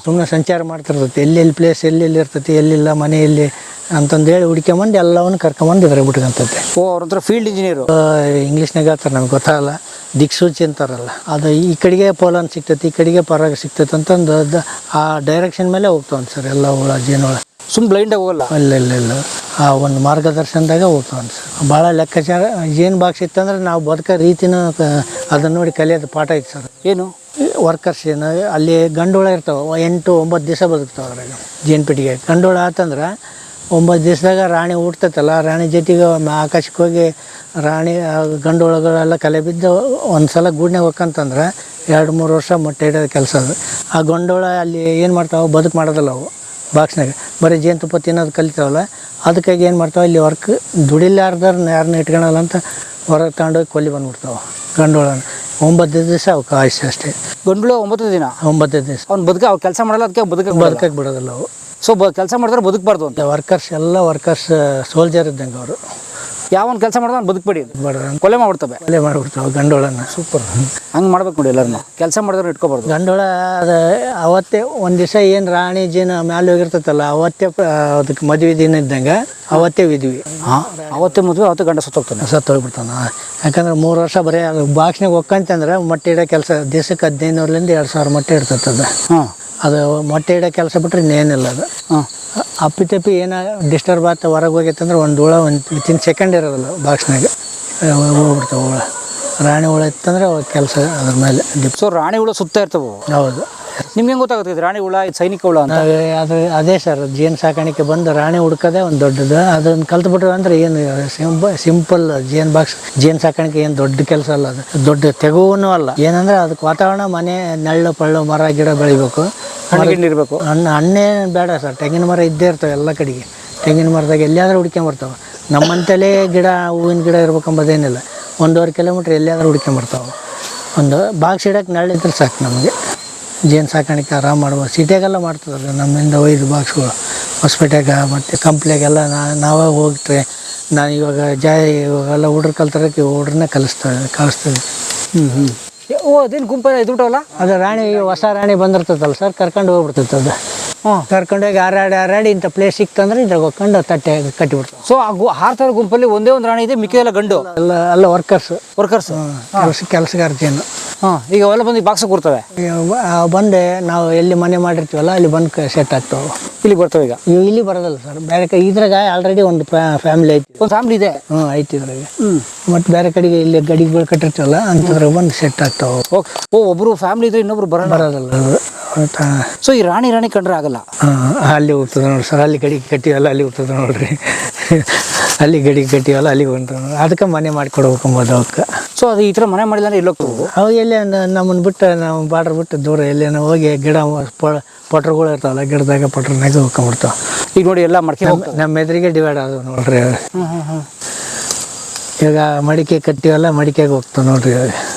Speaker 2: ಸುಮ್ಮನೆ ಸಂಚಾರ ಮಾಡ್ತಿರ್ತೈತಿ. ಎಲ್ಲೆಲ್ಲಿ ಪ್ಲೇಸ್ ಎಲ್ಲೆಲ್ಲಿ ಇರ್ತೈತಿ, ಎಲ್ಲಿಲ್ಲ ಮನೆಯಲ್ಲಿ ಅಂತಂದೇಳಿ ಹುಡ್ಕೊಂಬಂದು ಎಲ್ಲವನ್ನು ಕರ್ಕೊಂಬಂದು ಇದ್ರಾಗ ಬಿಟ್ಕೊಂತೈತೆ.
Speaker 1: ಅವ್ರ ಹತ್ರ ಫೀಲ್ಡ್ ಇಂಜಿನಿಯರು
Speaker 2: ಇಂಗ್ಲೀಷ್ನಾಗ ಹೇಳ್ತಾರೆ, ನಮ್ಗೆ ಗೊತ್ತಾಗಲ್ಲ. ದಿಕ್ಸೂಚಿ ಅಂತಾರಲ್ಲ, ಅದು ಈ ಕಡೆಗೆ ಪೋಲನ್ ಸಿಗ್ತೈತಿ, ಈ ಕಡೆಗೆ ಪರಾಗ ಸಿಗ್ತೈತೆ ಅಂತಂದು ಆ ಡೈರೆಕ್ಷನ್ ಮೇಲೆ ಹೋಗ್ತಾವೆ ಸರ್ ಎಲ್ಲ ಹುಳ ಜೇನುಹುಳ.
Speaker 1: ಸುಮ್ಮನೆ ಬ್ಲೈಂಡಾಗಿ ಹೋಗಲ್ಲ.
Speaker 2: ಇಲ್ಲ ಆ ಒಂದು ಮಾರ್ಗದರ್ಶನದಾಗ ಹೋಗ್ತಾವೆ ಸರ್. ಭಾಳ ಲೆಕ್ಕಾಚಾರ ಜೇನು ಬಾಕ್ಸ್ ಇತ್ತಂದ್ರೆ ನಾವು ಬದುಕೋ ರೀತಿನೂ ಅದನ್ನು ನೋಡಿ ಕಲಿಯೋದು ಪಾಠ ಐತೆ ಸರ್.
Speaker 1: ಏನು
Speaker 2: ವರ್ಕರ್ಸ್ ಏನು ಅಲ್ಲಿ ಗಂಡುಹುಳ ಇರ್ತಾವೆ, 8-9 ದಿವಸ ಬದುಕ್ತಾವೆ ಅದ್ರಾಗ ಜೇನು ಪೆಟ್ಟಿಗೆ. ಗಂಡುಹುಳ ಆತಂದ್ರೆ 9 ದಿವಸದಾಗ ರಾಣಿ ಹುಡ್ತೈತಲ್ಲ, ರಾಣಿ ಜೊತೆಗೆ ಆಕಾಶಕ್ಕೆ ಹೋಗಿ ರಾಣಿ ಗಂಡುಹುಳಗಳೆಲ್ಲ ಕಲೆ ಬಿದ್ದು ಒಂದು ಸಲ ಗೂಡ್ನಾಗ ಹೋಗ್ಕಂತಂದ್ರೆ 2-3 ವರ್ಷ ಮೊಟ್ಟೆ ಇಡೋದು ಕೆಲಸ ಅದು. ಆ ಗಂಡುಹುಳ ಅಲ್ಲಿ ಏನು ಮಾಡ್ತಾವೆ, ಬದುಕು ಮಾಡೋದಿಲ್ಲ ಅವು ಬಾಕ್ಸ್ನಾಗ, ಬರೀ ಜೇನುತುಪ್ಪ ತಿನ್ನೋದು ಕಲಿತಾವಲ್ಲ. ಅದಕ್ಕಾಗಿ ಏನು ಮಾಡ್ತಾವೆ, ಇಲ್ಲಿ ವರ್ಕ್ ದುಡಿಲಾರ್ದಾರ ಯಾರನ್ನ ಇಟ್ಕೊಳಲ್ಲ ಅಂತ ಹೊರಗೆ ತಗೊಂಡೋಗಿ ಕೊಲ್ಲಿ ಬಂದ್ಬಿಡ್ತಾವೆ ಗಂಡುಹುಳನ. 9 ದಿವಸ ಅವಕ್ಕೆ ಆಯುಷ್ಯ ಅಷ್ಟೇ.
Speaker 1: ಗಂಡುಹುಳ 9 ದಿನ
Speaker 2: 9 ದಿವಸ
Speaker 1: ಅವ್ನು ಅವ್ರು ಕೆಲಸ ಮಾಡಲ್ಲ, ಅದಕ್ಕೆ
Speaker 2: ಬದುಕಕ್ಕೆ ಬಿಡೋದಿಲ್ಲ ಅವು.
Speaker 1: ಸೊ ಕೆಲಸ ಮಾಡಿದ್ರೆ ಬದುಕಬಾರ್ದು ಅಂತ.
Speaker 2: ವರ್ಕರ್ಸ್ ಎಲ್ಲ ವರ್ಕರ್ಸ್ ಸೋಲ್ಜರ್ ಇದ್ದಂಗೆ ಅವರು.
Speaker 1: ಯಾವನ್ ಕೆಲಸ ಮಾಡಿದ್ರೆ ಅವ್ನು ಬದುಕಬೇಡಿ,
Speaker 2: ಬಡ್ರ
Speaker 1: ಕೊಲೆ ಮಾಡ್ಬಿಡ್ತವೆ.
Speaker 2: ಕೊಲೆ ಮಾಡಿಬಿಡ್ತಾವೆ ಗಂಡುಹುಳನ.
Speaker 1: ಸೂಪರ್, ಹಂಗೆ ಮಾಡ್ಬೇಕು ನೋಡಿ ಎಲ್ಲರೂ. ಕೆಲಸ ಮಾಡಿದ್ರೆ ಇಟ್ಕೋಬಾರ್ದು.
Speaker 2: ಗಂಡುಹುಳ ಅದು ಅವತ್ತೇ ಒಂದು ದಿವಸ ಏನು ರಾಣಿ ಜೇನು ಮ್ಯಾಲೆ ಹೋಗಿರ್ತೈತಲ್ಲ, ಅವತ್ತೇ ಅದಕ್ಕೆ ಮದುವೆ ದಿನ ಇದ್ದಂಗೆ ಅವತ್ತೇ ವಿದ್ವಿ.
Speaker 1: ಹಾಂ, ಅವತ್ತೇ ಮದುವೆ, ಅವತ್ತೇ ಗಂಡ ಸತ್ತೋಗ್ತಾನೆ.
Speaker 2: ಹೋಗ್ಬಿಡ್ತಾನೆ. ಯಾಕಂದ್ರೆ 3 ವರ್ಷ ಬರೀ ಅದು ಬಾಕ್ಸ್ನಾಗ ಹೋಗ್ಕಂತಂದ್ರೆ ಮೊಟ್ಟೆ ಇಡೋ ಕೆಲಸ ದಿವಸಕ್ಕೆ 1500ರಿಂದ 2000 ಮೊಟ್ಟೆ ಇರ್ತೈತದ.
Speaker 1: ಹಾಂ,
Speaker 2: ಅದು ಮೊಟ್ಟೆ ಇಡೋ ಕೆಲಸ ಬಿಟ್ಟರೆ ಇನ್ನೇನಿಲ್ಲ ಅದು.
Speaker 1: ಹಾಂ,
Speaker 2: ಅಪ್ಪಿತಪ್ಪಿ ಏನೋ ಡಿಸ್ಟರ್ಬ್ ಆತ ಹೊರಗೆ ಹೋಗೈತಂದ್ರೆ ಒಂದು ಹುಳ ವಿತಿನ್ ಸೆಕೆಂಡ್ ಇರೋದಿಲ್ಲ ಬಾಕ್ಸ್ನಾಗ, ಹೋಗ್ಬಿಡ್ತಾವೆ ಹುಳ. ರಾಣಿ ಹುಳ ಇತ್ತಂದ್ರೆ ಕೆಲಸ ಅದ್ರ ಮೇಲೆ.
Speaker 1: ಸೊ ರಾಣಿ ಹುಳ ಸುತ್ತ ಇರ್ತವೆ.
Speaker 2: ಹೌದು.
Speaker 1: ನಿಮ್ಗೆ ಹೆಂಗೆ ಗೊತ್ತಾಗುತ್ತೆ ರಾಣಿ ಹುಳ ಇದು ಸೈನಿಕ ಹುಳ ಅಂತ?
Speaker 2: ಅದೇ ಸರ್, ಜೇನು ಸಾಕಾಣಿಕೆ ಬಂದು ರಾಣಿ ಹುಡ್ಕೋದೇ ಒಂದು ದೊಡ್ಡದು. ಅದನ್ನು ಕಲ್ತ್ಬಿಟ್ರೆ ಅಂದರೆ ಏನು ಸಿಂಪಲ್ ಜೇನು ಬಾಕ್ಸ್ ಜೇನು ಸಾಕಾಣಿಕೆ ಏನು ದೊಡ್ಡ ಕೆಲಸ ಅಲ್ಲ, ಅದು ದೊಡ್ಡ ತೆಗುವೂ ಅಲ್ಲ. ಏನಂದ್ರೆ ಅದಕ್ಕೆ ವಾತಾವರಣ, ಮನೆ, ನೆಳ್ಳು ಪಳ್ಳು, ಮರ ಗಿಡ ಬೆಳಿಬೇಕು,
Speaker 1: ಇರಬೇಕು.
Speaker 2: ಹಣ್ಣೇ ಬೇಡ ಸರ್, ತೆಂಗಿನ ಮರ ಇದ್ದೇ ಇರ್ತವೆ ಎಲ್ಲ ಕಡೆಗೆ. ತೆಂಗಿನ ಮರದಾಗ ಎಲ್ಲಿಯಾದ್ರೂ ಹುಡ್ಕೊಂಬರ್ತಾವೆ. ನಮ್ಮಂತಲೇ ಗಿಡ, ಹೂವಿನ ಗಿಡ ಇರ್ಬೇಕಂಬೋದೇನಿಲ್ಲ. 1.5 ಕಿಲೋಮೀಟ್ರ್ ಎಲ್ಲಿಯಾದ್ರೂ ಹುಡ್ಕೊಂಬರ್ತಾವೆ. ಒಂದು ಬಾಕ್ಸ್ ಇಡೋಕೆ ನೆರಳಿದ್ರೆ ಸಾಕು ನಮಗೆ. ಜೇನು ಸಾಕಾಣಿಕೆ ಆರಾಮ್ ಮಾಡ್ಬೋದು. ಸಿಟಿಯಾಗೆಲ್ಲ ಮಾಡ್ತದಲ್ಲ ನಮ್ಮಿಂದ ಒಯ್ದು ಬಾಕ್ಸ್ಗಳು, ಹೊಸಪೇಟೆಗೆ ಮತ್ತು ಕಂಪ್ನಿಗೆಲ್ಲ ನಾವೇ ಹೋಗ್ತೇವೆ. ನಾನು ಇವಾಗೆಲ್ಲ ಹುಡ್ರು ಕಲ್ತರಕ್ಕೆ ಹುಡ್ರನ್ನೇ ಕಲಿಸ್ತೀವಿ.
Speaker 1: ಓ, ಅದೇನು ಗುಂಪು ಇದ್ಬಿಟ್ಟವಲ್ಲ.
Speaker 2: ಅದು ರಾಣಿ, ಹೊಸ ರಾಣಿ ಬಂದಿರ್ತದಲ್ಲ ಸರ್, ಕರ್ಕೊಂಡು ಹೋಗ್ಬಿಡ್ತೈತೆ ಅದು. ಕರ್ಕೊಂಡೋಗಿ ಹಾರಾಡಿ ಇಂಥ ಪ್ಲೇಸ್ ಸಿಕ್ತಂದ್ರೆ ಇದ್ರಾಗ ಹೋಗ್ಕೊಂಡು ತಟ್ಟೆ ಕಟ್ಟಿಬಿಡ್ತಾವೆ.
Speaker 1: ಸೊ ಹಾರ್ತಾರ ಗುಂಪಲ್ಲಿ ಒಂದೇ ಒಂದು ರಾಣಿ ಇದೆ, ಮಿಕ್ಕಿದೆಲ್ಲ ಗಂಡು.
Speaker 2: ಎಲ್ಲ ವರ್ಕರ್ಸ್ ಕೆಲಸಗಾರ ಜೇನು.
Speaker 1: ಹಾಂ, ಈಗ ಅವೆಲ್ಲ ಬಂದು ಬಾಕ್ಸ್ ಕೊಡ್ತವೆ.
Speaker 2: ಬಂದು ನಾವು ಎಲ್ಲಿ ಮನೆ ಮಾಡಿರ್ತೀವಲ್ಲ ಅಲ್ಲಿ ಬಂದು ಸೆಟ್ ಆಗ್ತಾವೆ.
Speaker 1: ಇಲ್ಲಿ ಬರ್ತವೆ. ಈಗ
Speaker 2: ಇಲ್ಲಿ ಬರೋದಲ್ಲ ಸರ್, ಬೇರೆ ಇದ್ರಾಗ ಆಲ್ರೆಡಿ ಒಂದು ಫ್ಯಾಮಿಲಿ ಐತಿ.
Speaker 1: ಒಂದು ಫ್ಯಾಮಿಲಿ ಇದೆ.
Speaker 2: ಐತಿ ಇದ್ರಾಗ. ಮತ್ತು ಬೇರೆ ಕಡೆಗೆ ಇಲ್ಲಿ ಗಡಿಗಳು ಕಟ್ಟಿರ್ತೀವಲ್ಲ ಅಂಥದ್ರಾಗ ಬಂದು ಸೆಟ್ ಆಗ್ತಾವೆ.
Speaker 1: ಓ, ಒಬ್ಬರು ಫ್ಯಾಮಿಲಿ ಇದ್ರೆ ಇನ್ನೊಬ್ರು ಬರೋದಲ್ಲ. ಸೊ ಈ ರಾಣಿ ಕಂಡ್ರೆ ಆಗಲ್ಲ.
Speaker 2: ಅಲ್ಲಿ ಹೋಗ್ತದೆ ನೋಡಿ ಸರ್, ಅಲ್ಲಿ ಗಡಿಗೆ ಕಟ್ಟಿವಲ್ಲ ಅಲ್ಲಿ ಹೋಗ್ತದೆ ನೋಡ್ರಿ. ಅಲ್ಲಿ ಗಡಿಗೆ ಕಟ್ಟಿವಲ್ಲ ಅಲ್ಲಿಗೆ ಹೋಗ್ತದೆ ನೋಡಿ. ಅದಕ್ಕೆ ಮನೆ ಮಾಡಿಕೊಡ್ಬೇಕಂಬೋದು ಅವಕ್ಕೆ.
Speaker 1: ಸೊ ಅದು ಈ ಥರ ಮನೆ ಮಾಡಿಲ್ಲ ಅಂದ್ರೆ ಎಲ್ಲೋಗ್ತವೆ
Speaker 2: ಅವು. ಎಲ್ಲೇ ನಮ್ಮನ್ನು ಬಿಟ್ಟು, ನಾವು ಬಾರ್ಡ್ರ್ ಬಿಟ್ಟು ದೂರ ಎಲ್ಲೇನೋ ಹೋಗಿ ಗಿಡ ಪೊಟ್ರುಗಳು ಇರ್ತಾವಲ್ಲ, ಗಿಡದಾಗ ಪೊಟ್ರನಾಗ ಹೋಗ್ಕೊಂಬಿಡ್ತಾವೆ.
Speaker 1: ಈಗ ನೋಡಿ ಎಲ್ಲ ಮಡಿಕೆ
Speaker 2: ನಮ್ಮ ಎದುರಿಗೆ ಡಿವೈಡ್ ಆದವು ನೋಡ್ರಿ. ಈಗ ಮಡಿಕೆ ಕಟ್ಟಿವಲ್ಲ, ಮಡಿಕೆಗೆ ಹೋಗ್ತಾವೆ ನೋಡ್ರಿ.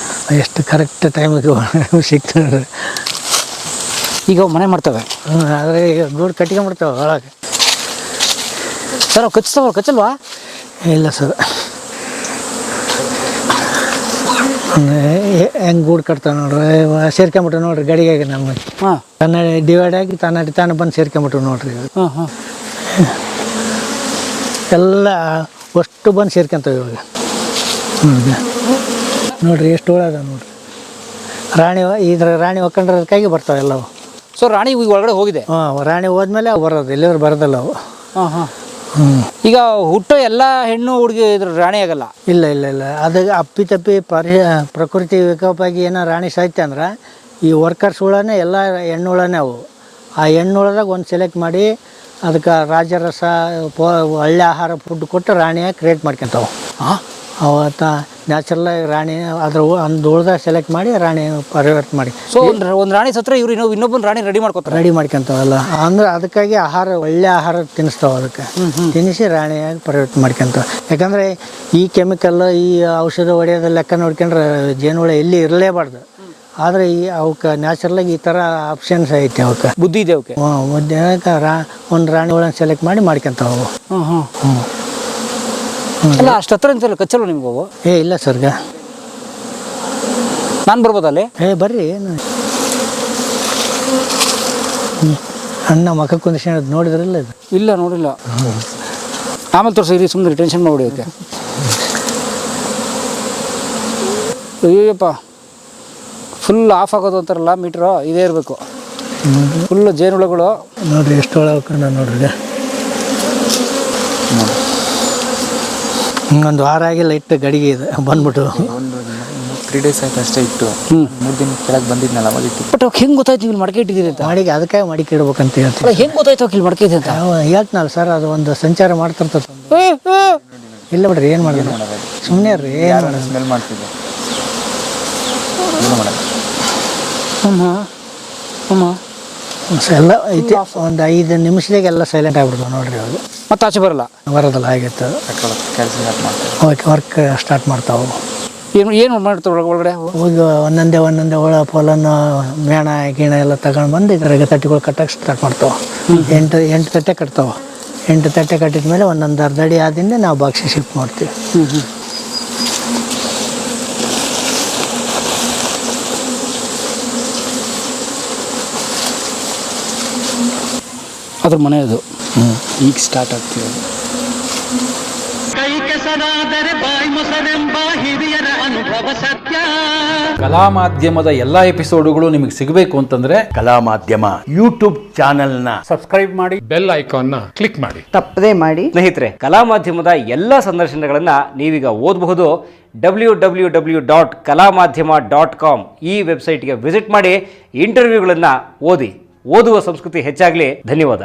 Speaker 2: ಎಷ್ಟು ಕರೆಕ್ಟ್ ಟೈಮಿಗೆ ಸಿಗ್ತದೆ.
Speaker 1: ಈಗ ಮನೆ ಮಾಡ್ತವೆ.
Speaker 2: ಆದರೆ ಈಗ ಗೂಡು ಕಟ್ಕೊಂಡ್ಬಿಡ್ತಾವೆ ಒಳಗೆ.
Speaker 1: ಸರ್ ಅವು ಕಚ್ಚಲ್ವಾ?
Speaker 2: ಇಲ್ಲ ಸರ್, ಹೆಂಗೆ ಗೂಡು ಕಟ್ತಾವೆ ನೋಡ್ರಿ, ಸೇರ್ಕೊಂಬಿಟ್ಟು ನೋಡ್ರಿ ಗಡಿಗೆ. ನಮ್ಮ ತನ್ನ ಡಿವೈಡ್ ಆಗಿ ತಾನು ಬಂದು ಸೇರ್ಕೊಂಬಿಟ್ಟು ನೋಡ್ರಿ. ಎಲ್ಲ ಅಷ್ಟು ಬಂದು ಸೇರ್ಕೊಂತವೆ ಇವಾಗ. ನೋಡ್ರಿ ಎಷ್ಟು ಒಳಗ ನೋಡ್ರಿ. ರಾಣಿ ಒಕ್ಕಂಡ್ರದಕ್ಕಾಗಿ ಬರ್ತಾವೆ ಎಲ್ಲವು.
Speaker 1: ಸೊ ರಾಣಿ ಈಗ ಒಳಗಡೆ ಹೋಗಿದೆ.
Speaker 2: ರಾಣಿ ಹೋದ್ಮೇಲೆ ಅವು ಬರೋದು, ಎಲ್ಲರೂ ಬರೋದಲ್ಲ ಅವು.
Speaker 1: ಈಗ ಹುಟ್ಟೋ ಎಲ್ಲ ಹೆಣ್ಣು ಹುಡುಗಿ ರಾಣಿ ಆಗಲ್ಲ.
Speaker 2: ಇಲ್ಲ ಅದು ಅಪ್ಪಿತಪ್ಪಿ ಪ್ರಕೃತಿ ವಿಕೋಪಾಗಿ ಏನೋ ರಾಣಿ ಸಾಯ್ತೆ ಅಂದ್ರೆ ಈ ವರ್ಕರ್ಸ್ ಹುಳನೇ ಎಲ್ಲ ಹೆಣ್ಣು ಹುಳನೇ ಅವು. ಆ ಹೆಣ್ಣು ಹುಳದಾಗ ಒಂದು ಸೆಲೆಕ್ಟ್ ಮಾಡಿ ಅದಕ್ಕೆ ರಾಜರಸ, ಒಳ್ಳೆ ಆಹಾರ ಫುಡ್ ಕೊಟ್ಟು ರಾಣಿಯಾಗಿ ಕ್ರಿಯೇಟ್ ಮಾಡ್ಕೊತಾವೆ. ಅವತ್ತ ನ್ಯಾಚುರಲಾಗಿ ರಾಣಿ ಅದ್ರ ಒಂದು ಉಳ್ದಾಗ ಸೆಲೆಕ್ಟ್ ಮಾಡಿ ರಾಣಿ ಪರಿವರ್ತನೆ ಮಾಡಿ.
Speaker 1: ಸೊ ಒಂದು ರಾಣಿ ಸತ್ರ ಇವ್ರು ಇನ್ನೊಬ್ಬನ ರಾಣಿ ರೆಡಿ
Speaker 2: ಮಾಡ್ಕೊಂತಾವಲ್ಲ. ಅಂದ್ರೆ ಅದಕ್ಕಾಗಿ ಆಹಾರ, ಒಳ್ಳೆ ಆಹಾರ ತಿನ್ನಿಸ್ತಾವೆ. ಅದಕ್ಕೆ ತಿನ್ನಿಸಿ ರಾಣಿಯಾಗಿ ಪರಿವರ್ತನೆ ಮಾಡ್ಕೊಂತಾವೆ. ಯಾಕಂದರೆ ಈ ಕೆಮಿಕಲ್, ಈ ಔಷಧ ಹೊಡೆಯೋದ ಲೆಕ್ಕ ನೋಡ್ಕೊಂಡ್ರೆ ಜೇನುಹುಳ ಎಲ್ಲಿ ಇರಲೇಬಾರ್ದು. ಆದರೆ ಅವಕ್ಕೆ ನ್ಯಾಚುರಲಾಗಿ ಈ ಥರ ಆಪ್ಷನ್ಸ್ ಐತೆ, ಅವಕ್ಕೆ
Speaker 1: ಬುದ್ಧಿ ಇದೆ. ಅವಕ್ಕೆ
Speaker 2: ಒಂದು ರಾಣಿ ಹುಳನ ಸೆಲೆಕ್ಟ್ ಮಾಡ್ಕೊಂತಾವೆ.
Speaker 1: ಅಲ್ಲ, ಅಷ್ಟು ಹತ್ರ ಅಂತಲ್ಲ ಕಚ್ಚಲ್ವ ನಿಮ್ಗೆ ಅವು?
Speaker 2: ಇಲ್ಲ ಸರ್ಗ,
Speaker 1: ನಾನು ಬರ್ಬೋದಲ್ಲಿ?
Speaker 2: ಬರ್ರಿ. ಏನು ಅಣ್ಣ ಮಕ್ಕ ಕುಂದಿಸ್ಕೊಂಡು ನೋಡಿದ್ರಲ್ಲ ಇದು?
Speaker 1: ಇಲ್ಲ, ನೋಡಿಲ್ಲ. ಆಮೇಲೆ ತೋರಿಸಿ, ಸುಮ್ಮನೆ ಟೆನ್ಷನ್ ಮಾಡಿಬಿಡುತ್ತೆ. ಅಯ್ಯಪ್ಪ ಫುಲ್ ಆಫ್ ಆಗೋದು ಅಂತಾರಲ್ಲ ಮೀಟ್ರು ಇದೇ ಇರಬೇಕು. ಫುಲ್ಲು ಜೇನುಹುಳುಗಳು
Speaker 2: ನೋಡಿರಿ ಎಷ್ಟು ಒಳ ಹಾಕೊಂಡು ನೋಡ್ರಿ. ಹಿಂಗೊಂದು ವಾರ ಆಗಿಲ್ಲ ಇಟ್ಟು ಗಡಿಗೆ ಇದೆ ಬಂದ್ಬಿಟ್ಟು.
Speaker 3: ಒಂದು 3 days ಆಯ್ತು ಅಷ್ಟೇ ಇಟ್ಟು. 3 ದಿನ ಕೆಳಗೆ ಬಂದಿದ್ನಲ್ಲ ಅವಾಗ ಇಟ್ಟು.
Speaker 1: ಬಟ್ ಅವ್ಕೆ ಹೆಂಗೆ ಗೊತ್ತಾಯ್ತು ಇಲ್ಲಿ ಮಡಕೆ ಇಟ್ಟಿದ್ದೀರಿ ಅಂತ?
Speaker 2: ಮಾಡಿಗೆ ಅದಕ್ಕೆ ಮಡಿಕೆ ಇಡ್ಬೇಕಂತ ಹೇಳ್ತೀವಿ.
Speaker 1: ಅಲ್ಲ ಹೆಂಗೆ ಗೊತ್ತಾಯ್ತು ಅವ್ಕೆ ಇಲ್ಲಿ ಮಡಕೆ ಇದೆ ಅಂತ?
Speaker 2: ಹೇಳ್ತನಲ್ಲ ಸರ್, ಅದು ಒಂದು ಸಂಚಾರ ಮಾಡ್ತಿರ್ತದೆ. ಇಲ್ಲ ಬಿಡ್ರಿ, ಏನು ಮಾಡೋದು ಸುಮ್ಮನೆ ರೀ, ಏನು ಮಾಡೋದು.
Speaker 3: ಸ್ಮೆಲ್ ಮಾಡ್ತಿದ್ದೆ, ಏನು ಮಾಡೋದು.
Speaker 2: ಎಲ್ಲ ಐತಿ. ಒಂದು 5 ನಿಮಿಷದಾಗ ಎಲ್ಲ ಸೈಲೆಂಟ್ ಆಗ್ಬಿಡ್ತಾವೆ ನೋಡ್ರಿ. ಅದು
Speaker 1: ಮತ್ತೆ ಆಚೆ ಬರಲ್ಲ,
Speaker 2: ಬರೋದಲ್ಲ ಆಗಿತ್ತು.
Speaker 3: ಕೆಲಸ ಮಾಡ್ತಾರೆ.
Speaker 2: ಓಕೆ, ವರ್ಕ್ ಸ್ಟಾರ್ಟ್ ಮಾಡ್ತಾವೆ.
Speaker 1: ಏನು ಮಾಡ್ತಾರೆ ಒಳಗಡೆ?
Speaker 2: ಹೋಗಿ ಒಂದೊಂದೇ ಒಳ ಪೋಲನ್ನು ಮೇಣ ಗೀಣ ಎಲ್ಲ ತಗೊಂಡು ಬಂದು ಇದ್ರಾಗ ತಟ್ಟೆಗಳು ಕಟ್ಟಕ್ಕೆ ಸ್ಟಾರ್ಟ್ ಮಾಡ್ತಾವೆ. 8 ತಟ್ಟೆ ಕಟ್ತಾವೆ. 8 ತಟ್ಟೆ ಕಟ್ಟಿದ ಮೇಲೆ ಒಂದೊಂದು ಅರ್ಧ ಅಡಿ ಆದಿಂದ ನಾವು ಬಾಕ್ಸಿಗೆ ಶಿಫ್ಟ್ ಮಾಡ್ತೀವಿ.
Speaker 1: ಅದ್ರ ಮನೆ ಅದು
Speaker 3: ಈಗ ಸ್ಟಾರ್ಟ್ ಆಗ್ತಿದೆ.
Speaker 5: ಕಲಾ ಮಾಧ್ಯಮದ ಎಲ್ಲಾ ಎಪಿಸೋಡುಗಳು ನಿಮಗೆ ಸಿಗಬೇಕು ಅಂತಂದ್ರೆ
Speaker 6: ಕಲಾ ಮಾಧ್ಯಮ ಯೂಟ್ಯೂಬ್ ಚಾನೆಲ್ನ
Speaker 5: ಸಬ್ಸ್ಕ್ರೈಬ್ ಮಾಡಿ,
Speaker 7: ಬೆಲ್ ಐಕಾನ್ನ ಕ್ಲಿಕ್ ಮಾಡಿ.
Speaker 8: ತಪ್ಪದೇ ಮಾಡಿ. ಸ್ನೇಹಿತರೆ, ಕಲಾ ಮಾಧ್ಯಮದ ಎಲ್ಲ ಸಂದರ್ಶನಗಳನ್ನು ನೀವೀಗ ಓದಬಹುದು. www.kalamadhyama.com ಈ ವೆಬ್ಸೈಟ್ಗೆ ವಿಸಿಟ್ ಮಾಡಿ ಇಂಟರ್ವ್ಯೂಗಳನ್ನು ಓದಿ. ಓದುವ ಸಂಸ್ಕೃತಿ ಹೆಚ್ಚಾಗಲಿ. ಧನ್ಯವಾದ.